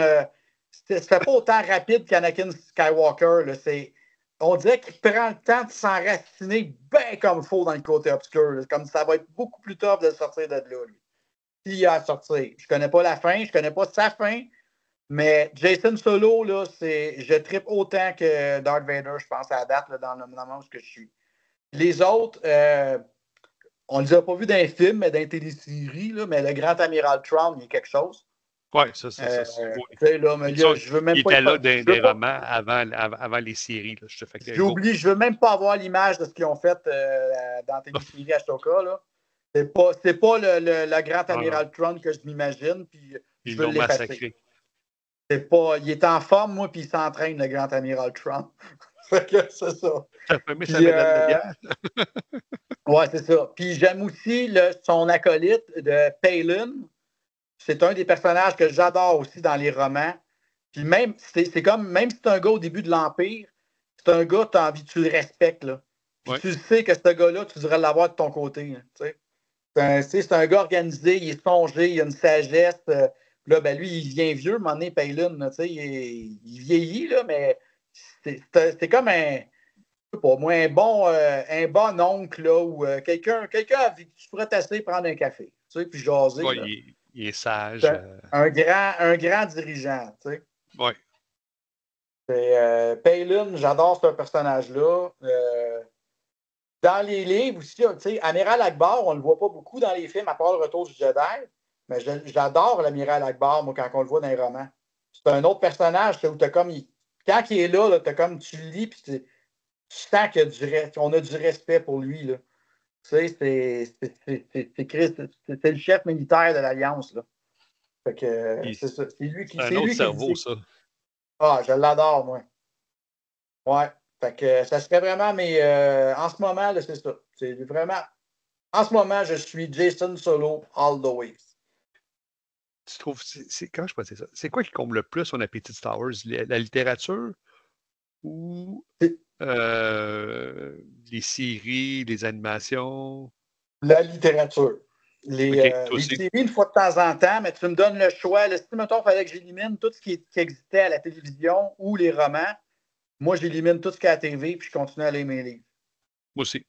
Ça fait pas autant rapide qu'Anakin Skywalker. Là. On dirait qu'il prend le temps de s'enraciner bien comme il faut dans le côté obscur. Là. Comme ça va être beaucoup plus tough de sortir de là, lui. S'il y a à sortir. Je connais pas la fin, je connais pas sa fin, mais Jason Solo, là, je trippe autant que Darth Vader, je pense, à la date, là, dans le moment où je suis. Les autres, on ne les a pas vus dans les films, mais dans les téléséries, là, mais le grand amiral Trump, il y a quelque chose. Ouais, ça. Oui. Là, mais là, je veux même Il pas était là des pas. romans avant les séries. Là. Je te fais que go. J'oublie, je veux même pas avoir l'image de ce qu'ils ont fait dans la télésérie Ashoka. Là. C'est pas le grand Ah, non. amiral Trump que je m'imagine, puis je Ils veux l'ont l'effacer. massacré. Il est en forme, moi, puis il s'entraîne, le grand amiral Trump. Fait que c'est ça. Ça fait sa Puis, médaille de guerre. ouais, c'est ça. Puis j'aime aussi son acolyte de Palin. C'est un des personnages que j'adore aussi dans les romans. Puis même, c'est comme, même si c'est un gars au début de l'Empire, c'est un gars, tu as envie, tu le respectes, là. Puis Ouais. tu sais que ce gars-là, tu devrais l'avoir de ton côté. Là, c'est un gars organisé, il est songé, il a une sagesse. Là, ben lui, il vient vieux, mon nez, Palin, il vieillit, là, mais c'est comme pas moi, un bon oncle, là, ou quelqu'un avec qui tu pourrais t'asseoir prendre un café, puis jaser, Ouais, là. il est sage. C'est un grand dirigeant, tu sais. Ouais. Palin, j'adore ce personnage-là. Dans les livres aussi, tu sais, Amiral Akbar, on ne le voit pas beaucoup dans les films, à part le Retour du Jedi, mais j'adore l'Amiral Akbar, moi, quand on le voit dans les romans. C'est un autre personnage, où t'as comme, quand il est là, t'as comme, tu le lis, puis tu sens qu'on a du respect pour lui, là. Tu sais, c'est le chef militaire de l'Alliance, là. Fait que, c'est ça. C'est un C'est autre lui qui le cerveau, dit. ça. Ah, je l'adore, moi. Ouais. Fait que ça serait vraiment, mais en ce moment, là, c'est ça. C'est vraiment. En ce moment, je suis Jason Solo all the way. Tu trouves. Comment je peux dire ça? C'est quoi qui comble le plus son appétit de Star Wars? La littérature ou les séries, les animations? La littérature. OK, toi Les aussi. séries, une fois de temps en temps, mais tu me donnes le choix. Là, si, mettons, il fallait que j'élimine tout ce qui existait à la télévision ou les romans, moi, j'élimine tout ce qui est à la TV puis je continue à lire mes livres. Moi aussi.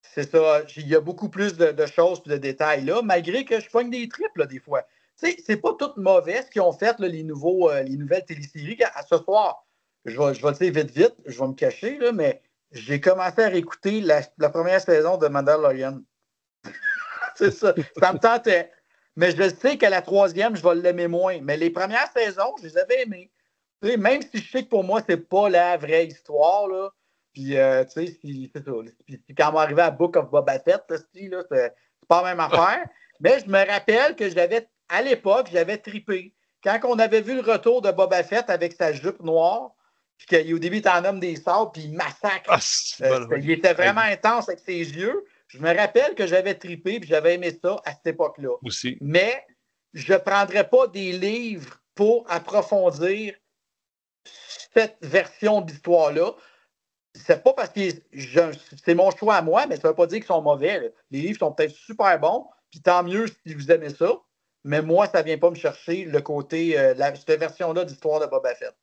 C'est ça. Il y a beaucoup plus de choses et de détails là, malgré que je pogne des tripes là, des fois. Tu sais, c'est pas tout mauvais ce qu'ils ont fait, là, les nouvelles téléséries. À ce soir, je vais dire vite, je vais me cacher, là, mais j'ai commencé à réécouter la première saison de Mandalorian. C'est ça. Ça me tentait. Mais je sais qu'à la troisième, je vais l'aimer moins. Mais les premières saisons, je les avais aimées. Tu sais, même si je sais que pour moi, c'est pas la vraie histoire, là. Puis, tu sais, c'est ça. Puis, quand on va arriver à Book of Boba Fett, là, c'est pas la même affaire. Mais je me rappelle que à l'époque, j'avais trippé. Quand on avait vu le retour de Boba Fett avec sa jupe noire, puis qu'au début, il était en homme des sables, puis il massacre. Ah, c'est bon, oui. Il était vraiment intense avec ses yeux. Je me rappelle que j'avais trippé et j'avais aimé ça à cette époque-là. Aussi. Mais je ne prendrais pas des livres pour approfondir cette version d'histoire-là. C'est pas parce que c'est mon choix à moi, mais ça ne veut pas dire qu'ils sont mauvais. Là. Les livres sont peut-être super bons, puis tant mieux si vous aimez ça. Mais moi, ça ne vient pas me chercher le côté, cette version-là d'histoire de Boba Fett.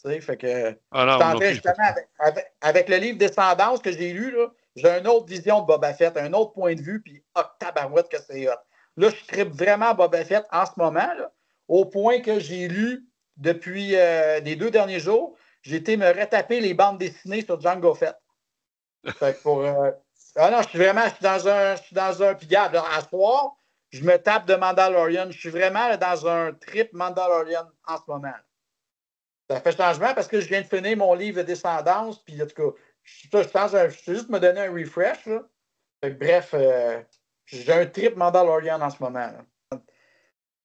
Tu sais, fait que Ah je suis non, moi en non train plus, je peux justement avec le livre Descendance que j'ai lu, là, j'ai une autre vision de Boba Fett, un autre point de vue, puis tabarouette que c'est hot. Là, je tripe vraiment Boba Fett en ce moment, là, au point que j'ai lu depuis les 2 derniers jours, j'ai été me retaper les bandes dessinées sur Django Fett. Fait que ah non, je suis dans un. Puis regarde, à soir, je me tape de Mandalorian. Je suis vraiment là, dans un trip Mandalorian en ce moment. Ça fait changement parce que je viens de finir mon livre de Descendance. Puis en tout cas, je vais juste me donner un refresh. Là. Fait que, bref, j'ai un trip Mandalorian en ce moment. Là.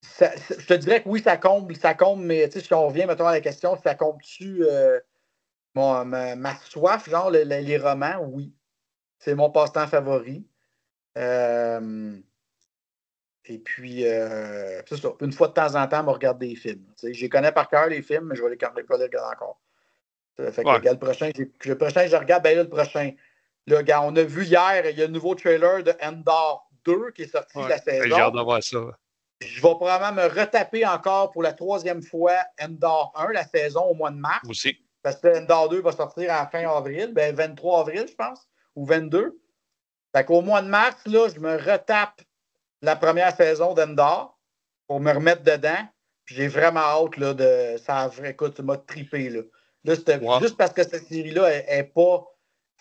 Je te dirais que oui, ça comble, mais si on revient mettons, à la question, ça comble-tu ma soif, genre les romans, oui. C'est mon passe-temps favori. Et puis, c'est ça. Une fois de temps en temps, je regarde des films. Je les connais par cœur, les films, mais je vais pas les regarder encore. Fait que, Ouais. regarde, le prochain, je regarde, ben là, le prochain. Là, regarde, on a vu hier, il y a le nouveau trailer de Endor 2 qui est sorti Ouais. la J'ai hâte saison. de voir ça. Je vais probablement me retaper encore pour la 3e fois Endor 1, la saison au mois de mars. Aussi. Parce que Endor 2 va sortir en fin avril, 23 avril, je pense, ou 22. Fait qu'au mois de mars, là, je me retape la première saison d'Endor pour me remettre dedans. Puis j'ai vraiment hâte là, de. Ça, écoute, ça m'a trippé. Là, c'était juste parce que cette série-là, elle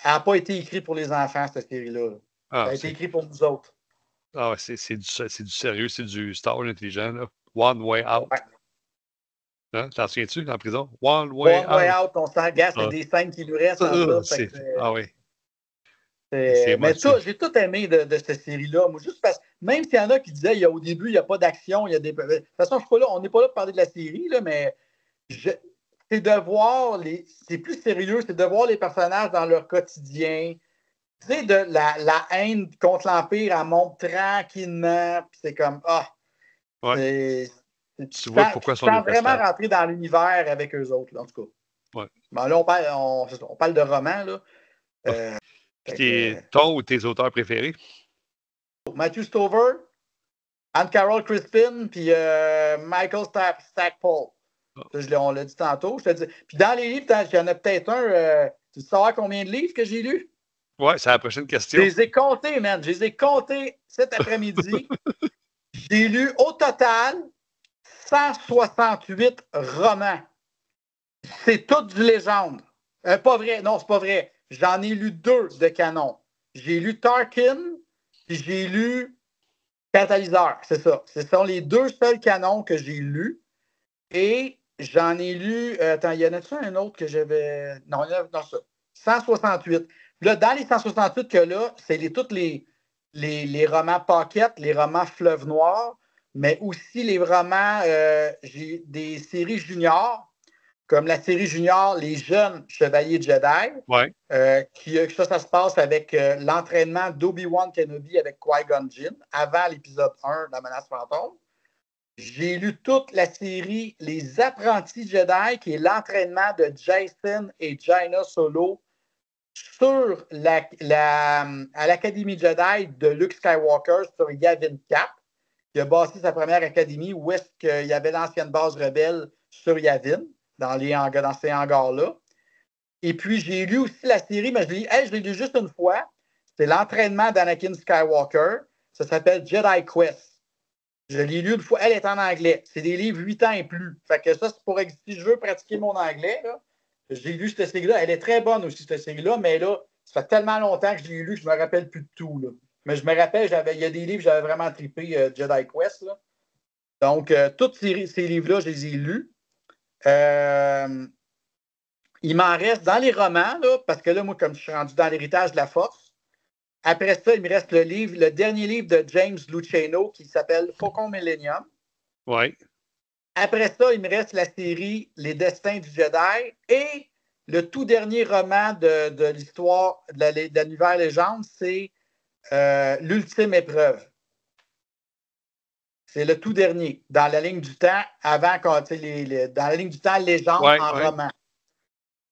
n'a pas été écrite pour les enfants, cette série-là. Ah, Elle a été écrite pour nous autres. Ah ouais, c'est du sérieux, c'est du Star Wars intelligent, là. One Way Out. Ouais. Hein? T'en souviens-tu en prison? One Way One Way Out. Out, on s'en gars, c'est des scènes qui nous restent en ça. Ah oui. Mais j'ai tout aimé de cette série-là. Moi, juste parce même s'il y en a qui disaient au début, il n'y a pas d'action, il y a des. De toute façon, je suis pas là, on n'est pas là pour parler de la série, là, mais c'est de voir c'est plus sérieux, c'est de voir les personnages dans leur quotidien. Tu sais, de la haine contre l'Empire, elle monte tranquillement, puis c'est comme ouais. Tu vois pourquoi sont sens vraiment détestables. rentrer dans l'univers avec eux autres, là, en tout cas. Ouais. Bon, là, on parle de romans, là. Ton ou tes auteurs préférés? Matthew Stover, Anne Carroll Crispin, puis Michael Stackpole. On l'a dit tantôt. Je te dis. Puis dans les livres, il y en a peut-être un. Tu sais savoir combien de livres que j'ai lus? Ouais, c'est la prochaine question. Je les ai comptés, man. Je les ai comptés cet après-midi. J'ai lu au total 168 romans. C'est tout du légende. Pas vrai. Non, c'est pas vrai. J'en ai lu 2 de canon. J'ai lu Tarkin, puis j'ai lu Catalyseur. C'est ça. Ce sont les 2 seuls canons que j'ai lus. Et j'en ai lu. Attends, il y en a-tu un autre que j'avais. Non, il y en a non, ça. 168. Là, dans les 168 que là, c'est tous les romans Pocket, les romans Fleuve Noir, mais aussi les romans j'ai des séries juniors, comme la série junior Les Jeunes Chevaliers Jedi. Ouais. Ça se passe avec l'entraînement d'Obi-Wan Kenobi avec Qui-Gon Jinn, avant l'épisode 1 de La Menace Fantôme. J'ai lu toute la série Les Apprentis Jedi, qui est l'entraînement de Jason et Jaina Solo à l'Académie Jedi de Luke Skywalker sur Yavin 4, qui a bâti sa première académie où est-ce qu'il y avait l'ancienne base rebelle sur Yavin, dans ces hangars-là. Et puis, j'ai lu aussi la série, mais je l'ai lu juste une fois. C'est l'entraînement d'Anakin Skywalker. Ça s'appelle Jedi Quest. Je l'ai lu une fois. Elle est en anglais. C'est des livres 8 ans et plus. Fait que ça, c'est pour si je veux pratiquer mon anglais. Là, j'ai lu cette série-là. Elle est très bonne aussi, cette série-là, mais là, ça fait tellement longtemps que je l'ai lu que je ne me rappelle plus de tout. Là. Mais je me rappelle, il y a des livres, j'avais vraiment trippé Jedi Quest. Là. Donc, tous ces livres-là, je les ai lus. Il m'en reste dans les romans, là, parce que là, moi, comme je suis rendu dans l'héritage de la force, après ça, il me reste le dernier livre de James Luceno qui s'appelle Faucon Millennium. Oui. Après ça, il me reste la série Les Destins du Jedi et le tout dernier roman de l'histoire de l'univers légende, c'est L'Ultime Épreuve. C'est le tout dernier, dans la ligne du temps, dans la ligne du temps légende en roman.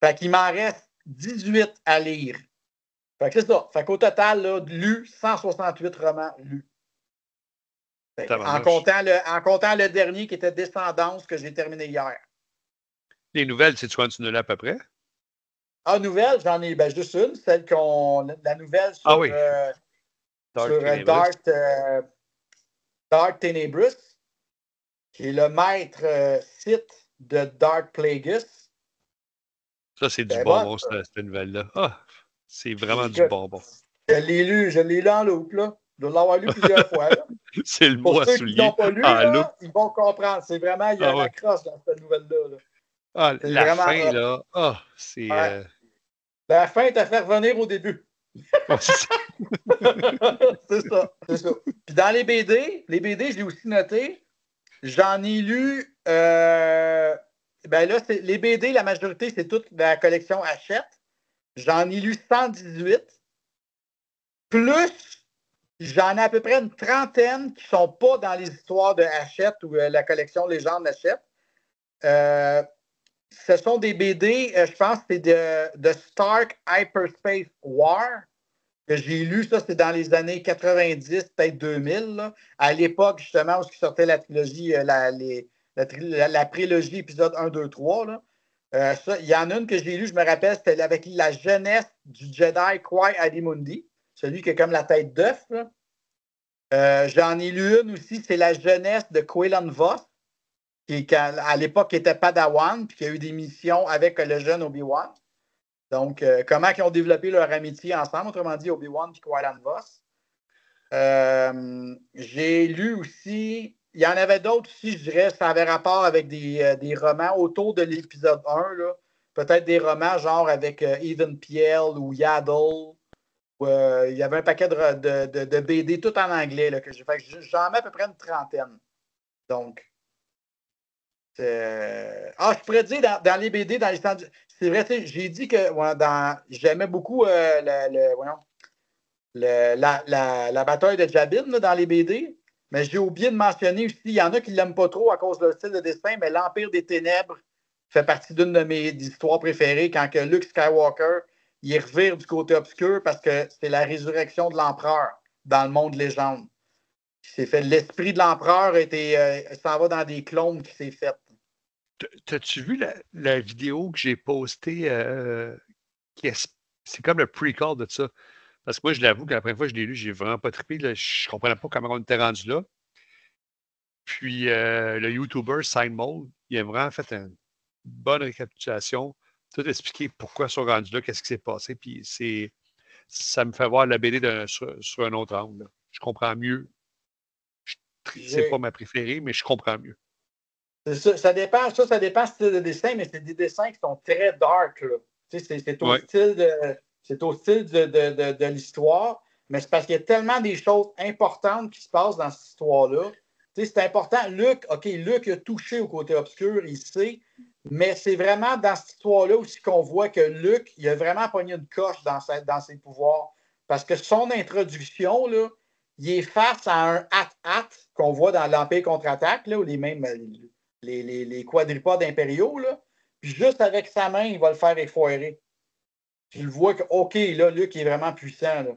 Fait qu'il m'en reste 18 à lire. Fait que c'est ça. Fait qu'au total, là, lu 168 romans lus. En comptant le dernier qui était Descendance que j'ai terminé hier. Les nouvelles, sais-tu quand tu nous l'as à peu près? Ah, nouvelle, j'en ai juste une, la nouvelle sur, ah oui. sur Dark. Dark Tenebrous, qui est le maître Sith de Dark Plagueis. Ça, c'est du C'est bonbon, bon, cette nouvelle-là. Ah, c'est vraiment du écoute, bonbon. je l'ai lu en loupe, là. Je dois l'avoir lu plusieurs fois, là. C'est le mot Pour à ceux qui ne souligner. l'ont pas lu, Ah, là, ils vont comprendre. C'est vraiment, il y a ah un ouais. accroche dans cette nouvelle-là. Là. Ah, C'est la vraiment fin, hot. là. Ah, c'est. Ouais. La fin t'a fait revenir au début. Ouais, c'est ça. C'est ça. Puis dans les BD, je l'ai aussi noté. J'en ai lu. Ben là, les BD, la majorité, c'est toute la collection Hachette. J'en ai lu 118. Plus, j'en ai à peu près une trentaine qui ne sont pas dans les histoires de Hachette ou la collection Légende Hachette. Ce sont des BD, je pense que c'est de Stark Hyperspace War que j'ai lu. Ça, c'est dans les années 90, peut-être 2000. Là. À l'époque, justement, où sortait la trilogie, la prélogie épisode 1, 2, 3. Là. Il y en a une que j'ai lue, je me rappelle, c'était avec la jeunesse du Jedi Qui-Adi-Mundi, celui qui a comme la tête d'œuf. J'en ai lu une aussi, c'est la jeunesse de Quaylan Voss, qui à l'époque était Padawan, puis qui a eu des missions avec le jeune Obi-Wan. Donc, comment ils ont développé leur amitié ensemble, autrement dit, Obi-Wan et Qui-Gon Voss. J'ai lu aussi, il y en avait d'autres aussi, je dirais, ça avait rapport avec des romans autour de l'épisode 1, là. Peut-être des romans genre avec Even Piel ou Yaddle. Il y avait un paquet de BD tout en anglais là, que j'ai fait. J'en mets à peu près une trentaine. Donc, je pourrais dire dans les BD, dans les stands. C'est vrai, j'ai dit que j'aimais beaucoup la bataille de Jabin là, dans les BD, mais j'ai oublié de mentionner aussi, il y en a qui ne l'aiment pas trop à cause de leur style de dessin, mais l'Empire des Ténèbres fait partie d'une de mes histoires préférées quand que Luke Skywalker il revire du côté obscur parce que c'est la résurrection de l'empereur dans le monde légende. C'est fait, l'esprit de l'empereur s'en va dans des clones qui s'est fait. T'as-tu vu la vidéo que j'ai postée? C'est comme le pre-call de ça. Parce que moi, je l'avoue que la première fois que je l'ai lu, j'ai vraiment pas trippé. Là, je comprenais pas comment on était rendu là. Puis le YouTuber Signmold, il a vraiment fait une bonne récapitulation, tout expliqué pourquoi ils sont rendus là, qu'est-ce qui s'est passé. Puis ça me fait voir la BD sur un autre angle. Là. Je comprends mieux. C'est pas ma préférée, mais je comprends mieux. Ça dépend du style de dessin, mais c'est des dessins qui sont très dark. Là. C'est au style de l'histoire, mais c'est parce qu'il y a tellement des choses importantes qui se passent dans cette histoire-là. C'est important. Luke a touché au côté obscur, il sait, mais c'est vraiment dans cette histoire-là aussi qu'on voit que Luke, il a vraiment pogné une coche dans ses pouvoirs. Parce que son introduction, là, il est face à un Hat-Hat qu'on voit dans l'Empire contre-attaque, là, où les quadripodes impériaux, là. Puis juste avec sa main, il va le faire effoirer. Tu le vois que, OK, là, Luke est vraiment puissant. Là.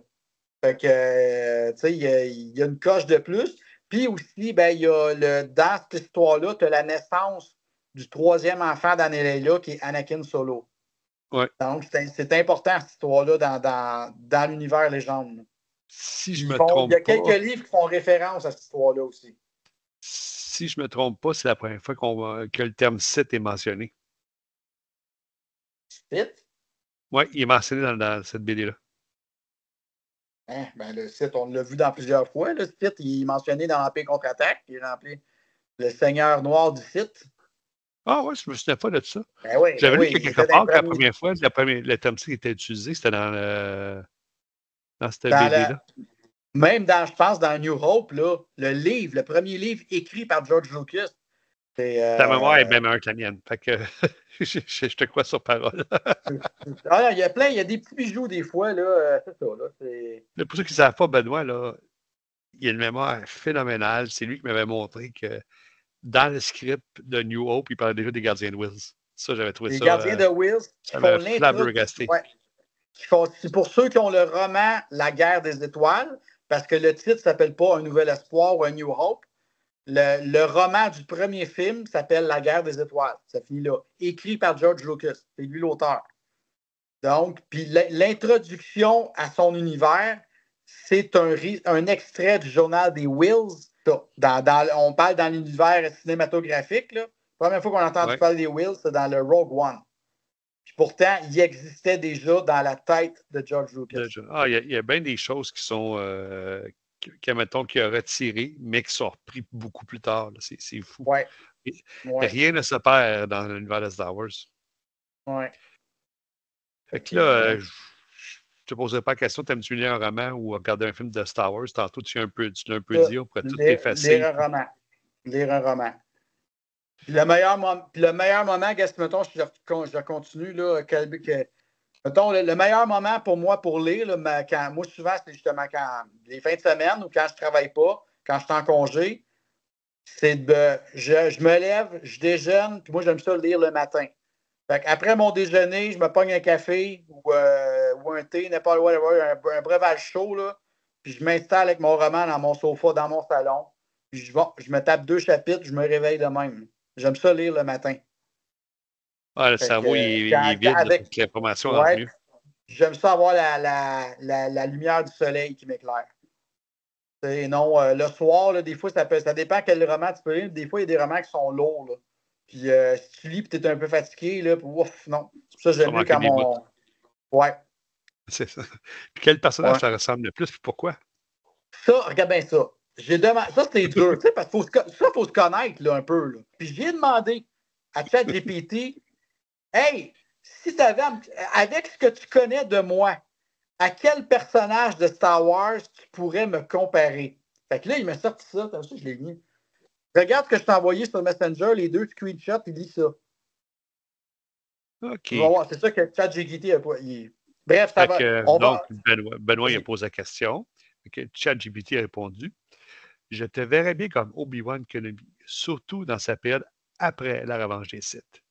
Fait que, tu sais, il y a une coche de plus. Puis aussi, ben, il y a dans cette histoire-là, tu as la naissance du troisième enfant d'Anelella, qui est Anakin Solo. Ouais. Donc, c'est important, cette histoire-là, dans l'univers légende. Si je me trompe il y a pas. quelques livres qui font référence à cette histoire-là aussi. Si je me trompe pas, c'est la première fois que le terme Sith est mentionné. Sith? Oui, il est mentionné dans cette BD-là. Hein? Ben, le Sith, on l'a vu dans plusieurs fois. Le Sith, il est mentionné dans l'Empire contre-attaque. Il est rempli le Seigneur Noir du Sith. Ah ouais, je me souviens pas de ça. Ben oui, J'avais lu il quelque était dans part que la premier. première fois, le terme Sith était utilisé, c'était dans cette BD-là. Même je pense, dans New Hope, là, le premier livre écrit par George Lucas. Ta mémoire est bien meilleure que la mienne. Fait que je te crois sur parole. Il y a des petits bijoux des fois, là. C'est ça, là. Pour ceux qui ne savent pas, Benoît, là, il a une mémoire phénoménale. C'est lui qui m'avait montré que dans le script de New Hope, il parlait déjà des gardiens de Wills. Ça, j'avais trouvé Les ça. gardiens de Wills qui font flabbergasté. Ouais. C'est pour ceux qui ont le roman La guerre des étoiles, parce que le titre ne s'appelle pas Un nouvel espoir ou Un New Hope. Le roman du premier film s'appelle La guerre des étoiles. Ça finit là. Écrit par George Lucas. C'est lui l'auteur. Donc, puis l'introduction à son univers, c'est un extrait du journal des Wills Ça. On parle dans l'univers cinématographique. Là. La première fois qu'on a entendu parler des Wills, c'est dans le Rogue One. Puis pourtant, il existait déjà dans la tête de George Lucas. Il y a bien des choses qui sont, mettons, qu'il a retirées, mais qui sont reprises beaucoup plus tard. C'est fou. Ouais. Rien ne se perd dans l'univers de Star Wars. Ouais. Fait que là, je te poserai pas la question, t'aimes-tu lire un roman ou regarder un film de Star Wars? Tantôt, tu l'as un peu dit, on pourrait tout effacer. Lire un roman. Puis le meilleur moment, mettons, je continue, là, mettons, le meilleur moment pour moi pour lire, là, moi, souvent, c'est justement quand les fins de semaine ou quand je ne travaille pas, quand je suis en congé, c'est je me lève, je déjeune, puis moi, j'aime ça lire le matin. Fait après mon déjeuner, je me pogne un café ou un thé, n'importe whatever, un breuvage chaud, là, puis je m'installe avec mon roman dans mon sofa, dans mon salon, puis je me tape 2 chapitres, je me réveille de même. J'aime ça lire le matin. Le cerveau, il est vide avec l'information rentre mieux. J'aime ça avoir la lumière du soleil qui m'éclaire. Non, le soir, là, des fois, ça dépend quel roman tu peux lire. Des fois, il y a des romans qui sont lourds. Là. Puis si tu lis et tu es un peu fatigué, là, puis, ouf, non. C'est pour ça, j'aime mieux quand mon. Ouais. C'est ça. Puis quel personnage ça ressemble le plus et pourquoi? Ça, regarde bien ça. Ça, c'était dur. Parce qu'il faut se connaître là, un peu. Là. Puis j'ai demandé à ChatGPT, hey, si tu avais, avec ce que tu connais de moi, à quel personnage de Star Wars tu pourrais me comparer? Fait que là, il m'a sorti ça. T'as vu, je l'ai mis. Regarde ce que je t'ai envoyé sur Messenger, les 2 screenshots, il dit ça. OK. Tu vas voir, c'est ça que ChatGPT a pas. Bref, ça va. Donc, Benoît il a posé la question. ChatGPT a répondu. Je te verrais bien comme Obi-Wan Kenobi, surtout dans sa période après la revanche des Sith.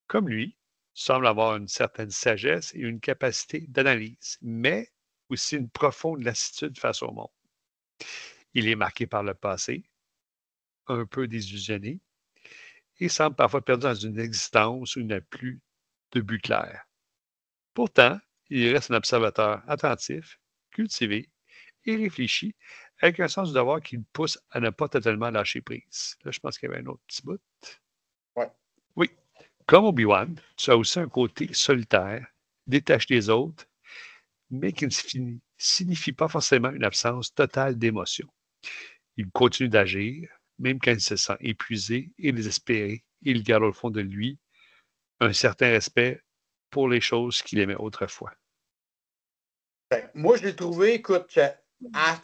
Comme lui, semble avoir une certaine sagesse et une capacité d'analyse, mais aussi une profonde lassitude face au monde. Il est marqué par le passé, un peu désillusionné, et semble parfois perdu dans une existence où il n'a plus de but clair. Pourtant, il reste un observateur attentif, cultivé et réfléchi, avec un sens du devoir qui le pousse à ne pas totalement lâcher prise. Là, je pense qu'il y avait un autre petit bout. Ouais. Oui. Comme Obi-Wan, tu as aussi un côté solitaire, détaché des autres, mais qui ne signifie pas forcément une absence totale d'émotion. Il continue d'agir, même quand il se sent épuisé et désespéré, et il garde au fond de lui un certain respect pour les choses qu'il aimait autrefois. Moi, je l'ai trouvé, écoute,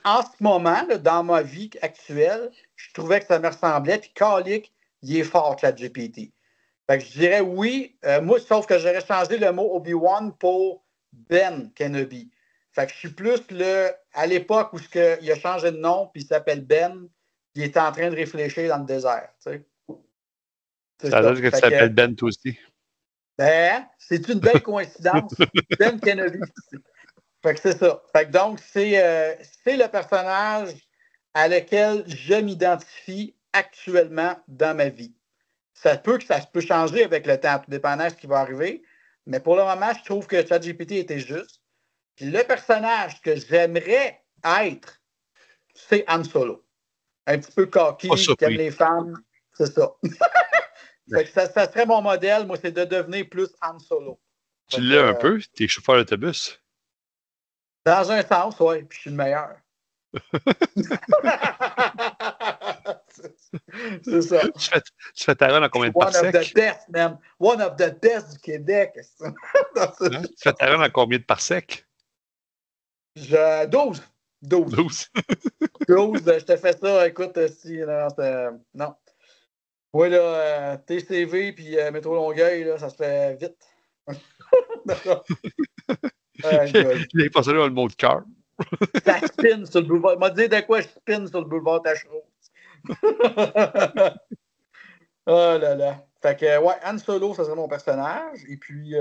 en ce moment, là, dans ma vie actuelle, je trouvais que ça me ressemblait. Puis, Calic, il est fort, ChatGPT. Fait que je dirais oui. Moi, sauf que j'aurais changé le mot Obi-Wan pour Ben Kenobi. Fait que je suis plus à l'époque où il a changé de nom, puis il s'appelle Ben, il était en train de réfléchir dans le désert. Tu sais. Ça veut dire que tu t'appelles Ben toi aussi. Ben, c'est une belle coïncidence. Ben Kenobi. Fait que c'est ça. Fait que donc, c'est le personnage à lequel je m'identifie actuellement dans ma vie. Ça peut changer avec le temps, tout dépendant de ce qui va arriver. Mais pour le moment, je trouve que ChatGPT était juste. Puis le personnage que j'aimerais être, c'est Han Solo. Un petit peu cocky, qui aime les femmes. C'est ça. Fait que ça serait mon modèle, moi, c'est de devenir plus Han Solo. Tu l'as un peu, t'es chauffeur d'autobus. Dans un sens, oui, puis je suis le meilleur. C'est ça. Tu fais ta run en combien de parsecs? One of the best, man. One of the best du Québec. Tu fais ta run en combien de parsecs? 12. 12, je te fais ça. Écoute, si. Non. Oui, là, TCV puis Métro Longueuil, là, ça se fait vite. Il est passé là dans le mot de cœur. Ça spin sur le boulevard. M'a dit de quoi je spin sur le boulevard Tachereau. Oh là là. Fait que, ouais, Han Solo, ça serait mon personnage. Et puis,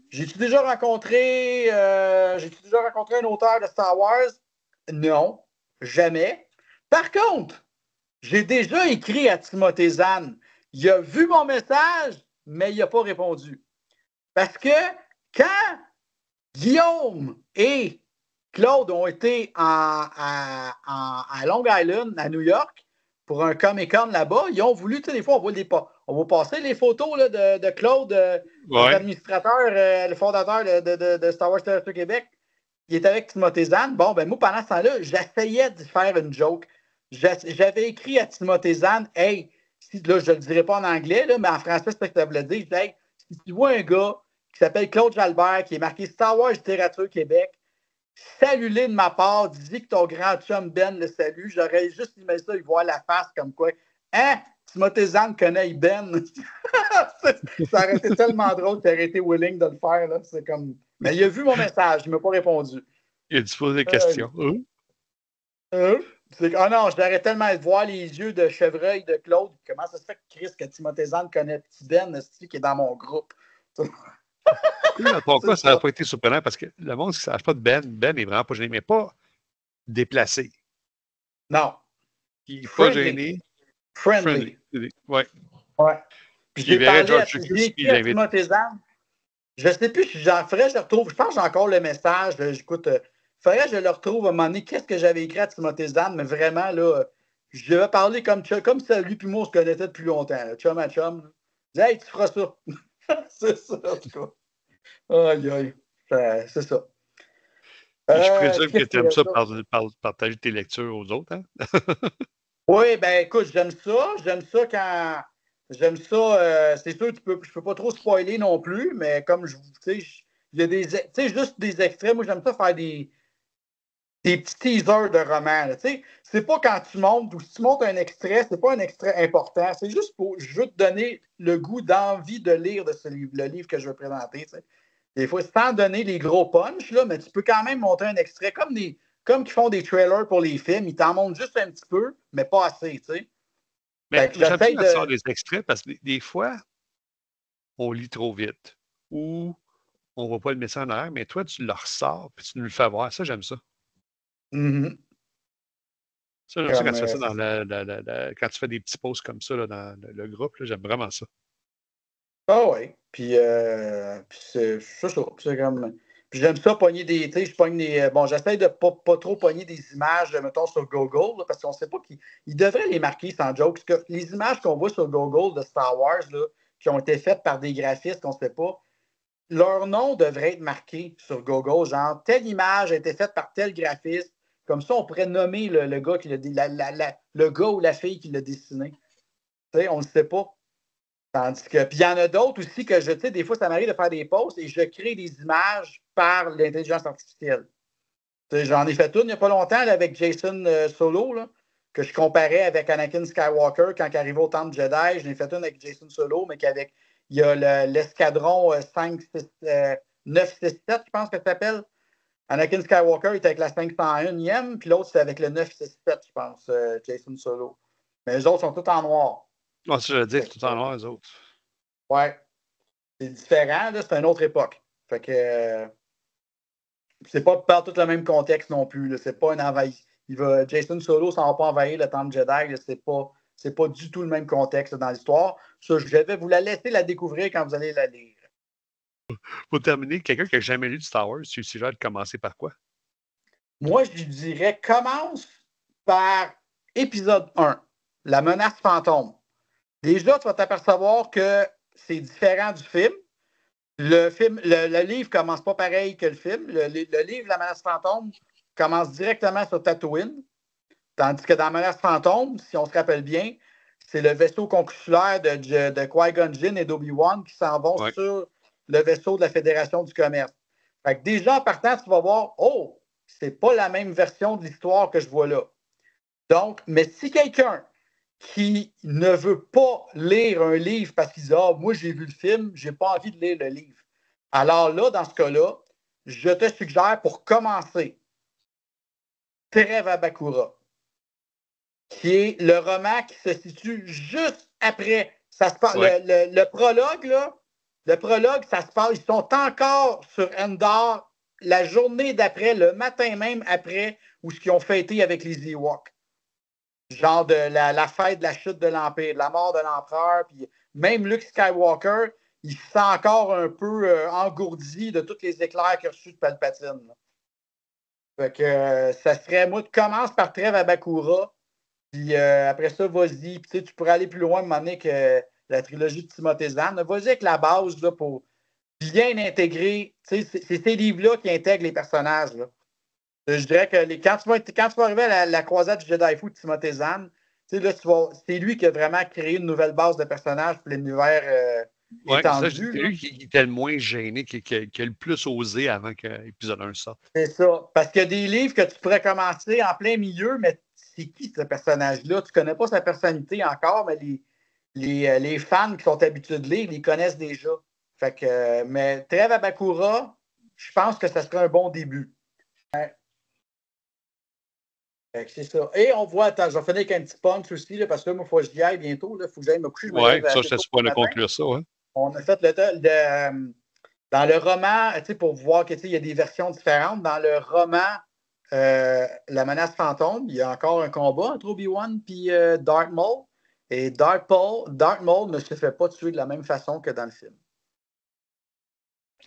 j'ai-tu déjà rencontré un auteur de Star Wars? Non, jamais. Par contre, j'ai déjà écrit à Timothée Zahn. Il a vu mon message, mais il n'a pas répondu. Parce que quand Guillaume et Claude ont été en à Long Island, à New York, pour un Comic-Con là-bas. Ils ont voulu, tu sais, des fois, on va passer les photos là, de Claude, l'administrateur, le fondateur de Star Wars Territoire Québec. Il était avec Timothée Zahn. Bon, ben moi, pendant ce temps-là, j'essayais de faire une joke. J'avais écrit à Timothée Zahn, hey, là, je ne le dirai pas en anglais, là, mais en français, c'est ce que ça voulait dire. Je dis, hey, si tu vois un gars qui s'appelle Claude Jalbert, qui est marqué Star Wars Littérature Québec, salue-le de ma part, dis que ton grand chum Ben le salue. J'aurais juste aimé ça, il voit la face comme quoi. Hein? Timothée Zahn connaît Ben. Ça aurait été tellement drôle qu'il aurait été willing de le faire. Là. C'est comme... Mais il a vu mon message, il ne m'a pas répondu. Il a dû poser des questions. C'est... Oh non, je l'aurais tellement de voir les yeux de chevreuil de Claude. Comment ça se fait que Chris, que Timothée Zahn connaît petit Ben, qui est dans mon groupe? Dans ton cas, ça n'a pas été surprenant parce que le monde qui ne sache pas de Ben est vraiment pas gêné, mais pas déplacé. Non. Il n'est pas gêné. Friendly. Ouais. Puis j'ai parlé à Timothée Zahn. Je ne sais plus si j'en ferais, je le retrouve. Je pense que j'ai encore le message. Écoute, il faudrait que je le retrouve à un moment donné. Qu'est-ce que j'avais écrit à Timothée Zahn? Mais vraiment, là, je vais parler comme ça, lui et moi, on se connaissait depuis longtemps. Là, chum à chum. Je dis, hey, tu feras ça. C'est ça, en tout cas. Aïe, aïe. C'est ça. Je présume que tu aimes ça partager tes lectures aux autres, hein? Oui, ben écoute, j'aime ça. J'aime ça quand. J'aime ça. C'est sûr, je peux pas trop spoiler non plus, mais comme je vous sais, il y a des. Tu sais, juste des extraits. Moi, j'aime ça faire des petits teasers de romans. Tu sais, c'est pas quand tu montes ou si tu montes un extrait, c'est pas un extrait important. C'est juste pour te donner le goût d'envie de lire de ce livre, le livre que je veux présenter. Tu sais. Des fois, sans donner les gros punchs, là, mais tu peux quand même monter un extrait comme qu'ils font des trailers pour les films. Ils t'en montrent juste un petit peu, mais pas assez, tu sais. Mais j'aime bien ça, des extraits parce que des fois, on lit trop vite ou on ne voit pas le message en arrière, mais toi, tu le ressors et tu nous le fais voir. Ça, j'aime ça. Mm-hmm. Ça, j'aime ça quand tu fais ça quand tu fais des petits posts comme ça là, dans le groupe. Là, j'aime vraiment ça. Ah oui. Puis c'est ça. C'est comme. Puis j'aime ça pogner des. Tu sais, je pogne des. Bon, j'essaie de pas trop pogner des images, mettons, sur Google, là, parce qu'on ne sait pas ils devraient les marquer sans joke. Parce que les images qu'on voit sur Google de Star Wars, là, qui ont été faites par des graphistes qu'on ne sait pas, leur nom devrait être marqué sur Google. Genre, telle image a été faite par tel graphiste. Comme ça, on pourrait nommer le gars qui le gars ou la fille qui l'a dessiné. Tu sais, on ne sait pas. Tandis que, puis il y en a d'autres aussi que tu sais, des fois, ça m'arrive de faire des posts et je crée des images par l'intelligence artificielle. Tu sais, j'en ai fait une il n'y a pas longtemps là, avec Jason Solo, là, que je comparais avec Anakin Skywalker quand il arrivait au Temple Jedi. Je l'ai fait une avec Jason Solo, mais il y a l'escadron 967, je pense que ça s'appelle. Anakin Skywalker était avec la 501e, puis l'autre, c'est avec le 967, je pense, Jason Solo. Mais les autres sont tous en noir. Ah, ça, je veux dire, tout en noir, les autres. Ouais. C'est différent, là, c'est une autre époque. Fait que c'est pas tout le même contexte non plus. Là. C'est pas un envahissement. Jason Solo s'en va pas envahir le Temple Jedi. C'est pas du tout le même contexte là, dans l'histoire. Ça, je vais vous la laisser la découvrir quand vous allez la lire. Pour terminer, quelqu'un qui n'a jamais lu de Star Wars, tu suggères de commencer par quoi? Moi, je dirais commence par épisode 1, La menace fantôme. Déjà, tu vas t'apercevoir que c'est différent du film. Le livre commence pas pareil que le film. Le livre La menace fantôme commence directement sur Tatooine. Tandis que dans Menace fantôme, si on se rappelle bien, c'est le vaisseau consular de Qui-Gon Jinn et d'Obi-Wan qui s'en vont sur le vaisseau de la Fédération du commerce. Fait que déjà, en partant, tu vas voir, oh, c'est pas la même version de l'histoire que je vois là. Donc, mais si quelqu'un qui ne veut pas lire un livre parce qu'il dit, ah, moi, j'ai vu le film, j'ai pas envie de lire le livre. Alors là, dans ce cas-là, je te suggère pour commencer Trêve à Bakura, qui est le roman qui se situe juste après. Ça se passe, le prologue, là, le prologue, ça se passe, ils sont encore sur Endor la journée d'après, le matin même après, où ce qu'ils ont fêté avec les Ewoks. Genre de la fête de la chute de l'Empire, de la mort de l'Empereur, puis même Luke Skywalker, il se sent encore un peu engourdi de tous les éclairs qu'il a reçus de Palpatine. Là. Fait que ça serait, moi, tu commences par Trêve à Bakura, puis après ça, vas-y. Puis tu pourrais aller plus loin, à un moment donné, que la trilogie de Timothée Zahn. Vas-y avec la base là, pour bien intégrer. C'est ces livres-là qui intègrent les personnages. Là. Je dirais que quand tu vas arriver à la croisade du Jedi Fu de Timothée Zahn, c'est lui qui a vraiment créé une nouvelle base de personnages pour l'univers Oui, ça, je dis étendu. que lui qui était le moins gêné, qui a le plus osé avant que l'épisode 1 sorte. C'est ça. Parce qu'il y a des livres que tu pourrais commencer en plein milieu, mais c'est qui ce personnage-là? Tu ne connais pas sa personnalité encore, mais les fans qui sont habitués de lire, ils connaissent déjà. Fait que, mais Trêve à Bakura, je pense que ça serait un bon début. Ouais. C'est ça. Et on voit, attends, je vais finir avec un petit punch aussi, là, parce que là, moi, il faut que j'y aille bientôt. Il faut que j'aille me coucher. Je me Oui, lève ça, assez j'étais tôt supposé le de matin. conclure ça, ouais. On a fait dans le roman, pour voir qu'il y a des versions différentes. Dans le roman La menace fantôme, il y a encore un combat entre Obi-Wan et Darth Maul. Et Darth Maul ne se fait pas tuer de la même façon que dans le film.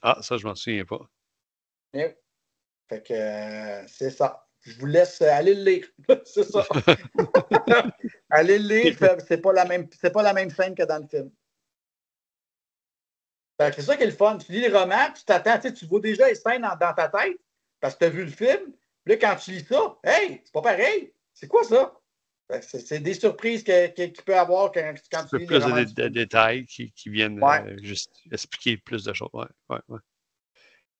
Ah, ça, je m'en souviens pas. Et, fait que c'est ça. Je vous laisse aller le lire. C'est ça. Allez le lire, c'est pas la même scène que dans le film. C'est ça qui est le fun. Tu lis les romans, tu t'attends, tu vois déjà les scènes dans ta tête parce que tu as vu le film. Puis là, quand tu lis ça, hey, c'est pas pareil. C'est quoi ça? C'est des surprises que tu peux avoir quand tu lis les Plus romans. de détails qui viennent Ouais. juste expliquer plus de choses. Ouais.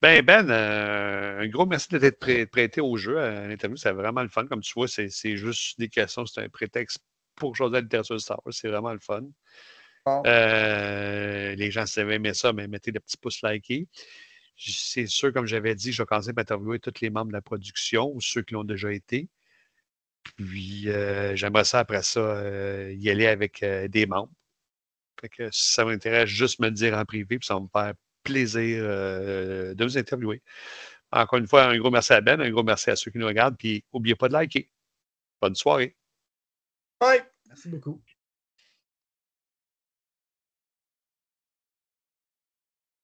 Un gros merci de t'être prêté au jeu à l'interview. C'est vraiment le fun. Comme tu vois, c'est juste des questions. C'est un prétexte pour choisir la littérature de Star Wars. C'est vraiment le fun. Bon. Les gens, si vous avez aimé ça, mais mettez le petit pouce liké. C'est sûr, comme j'avais dit, je vais commencer par interviewer tous les membres de la production ou ceux qui l'ont déjà été. Puis, j'aimerais ça, après ça, y aller avec des membres. Fait que si ça m'intéresse, juste me le dire en privé, puis ça va me faire plaisir de vous interviewer. Encore une fois, un gros merci à Ben, un gros merci à ceux qui nous regardent, puis n'oubliez pas de liker. Bonne soirée. Bye. Merci beaucoup.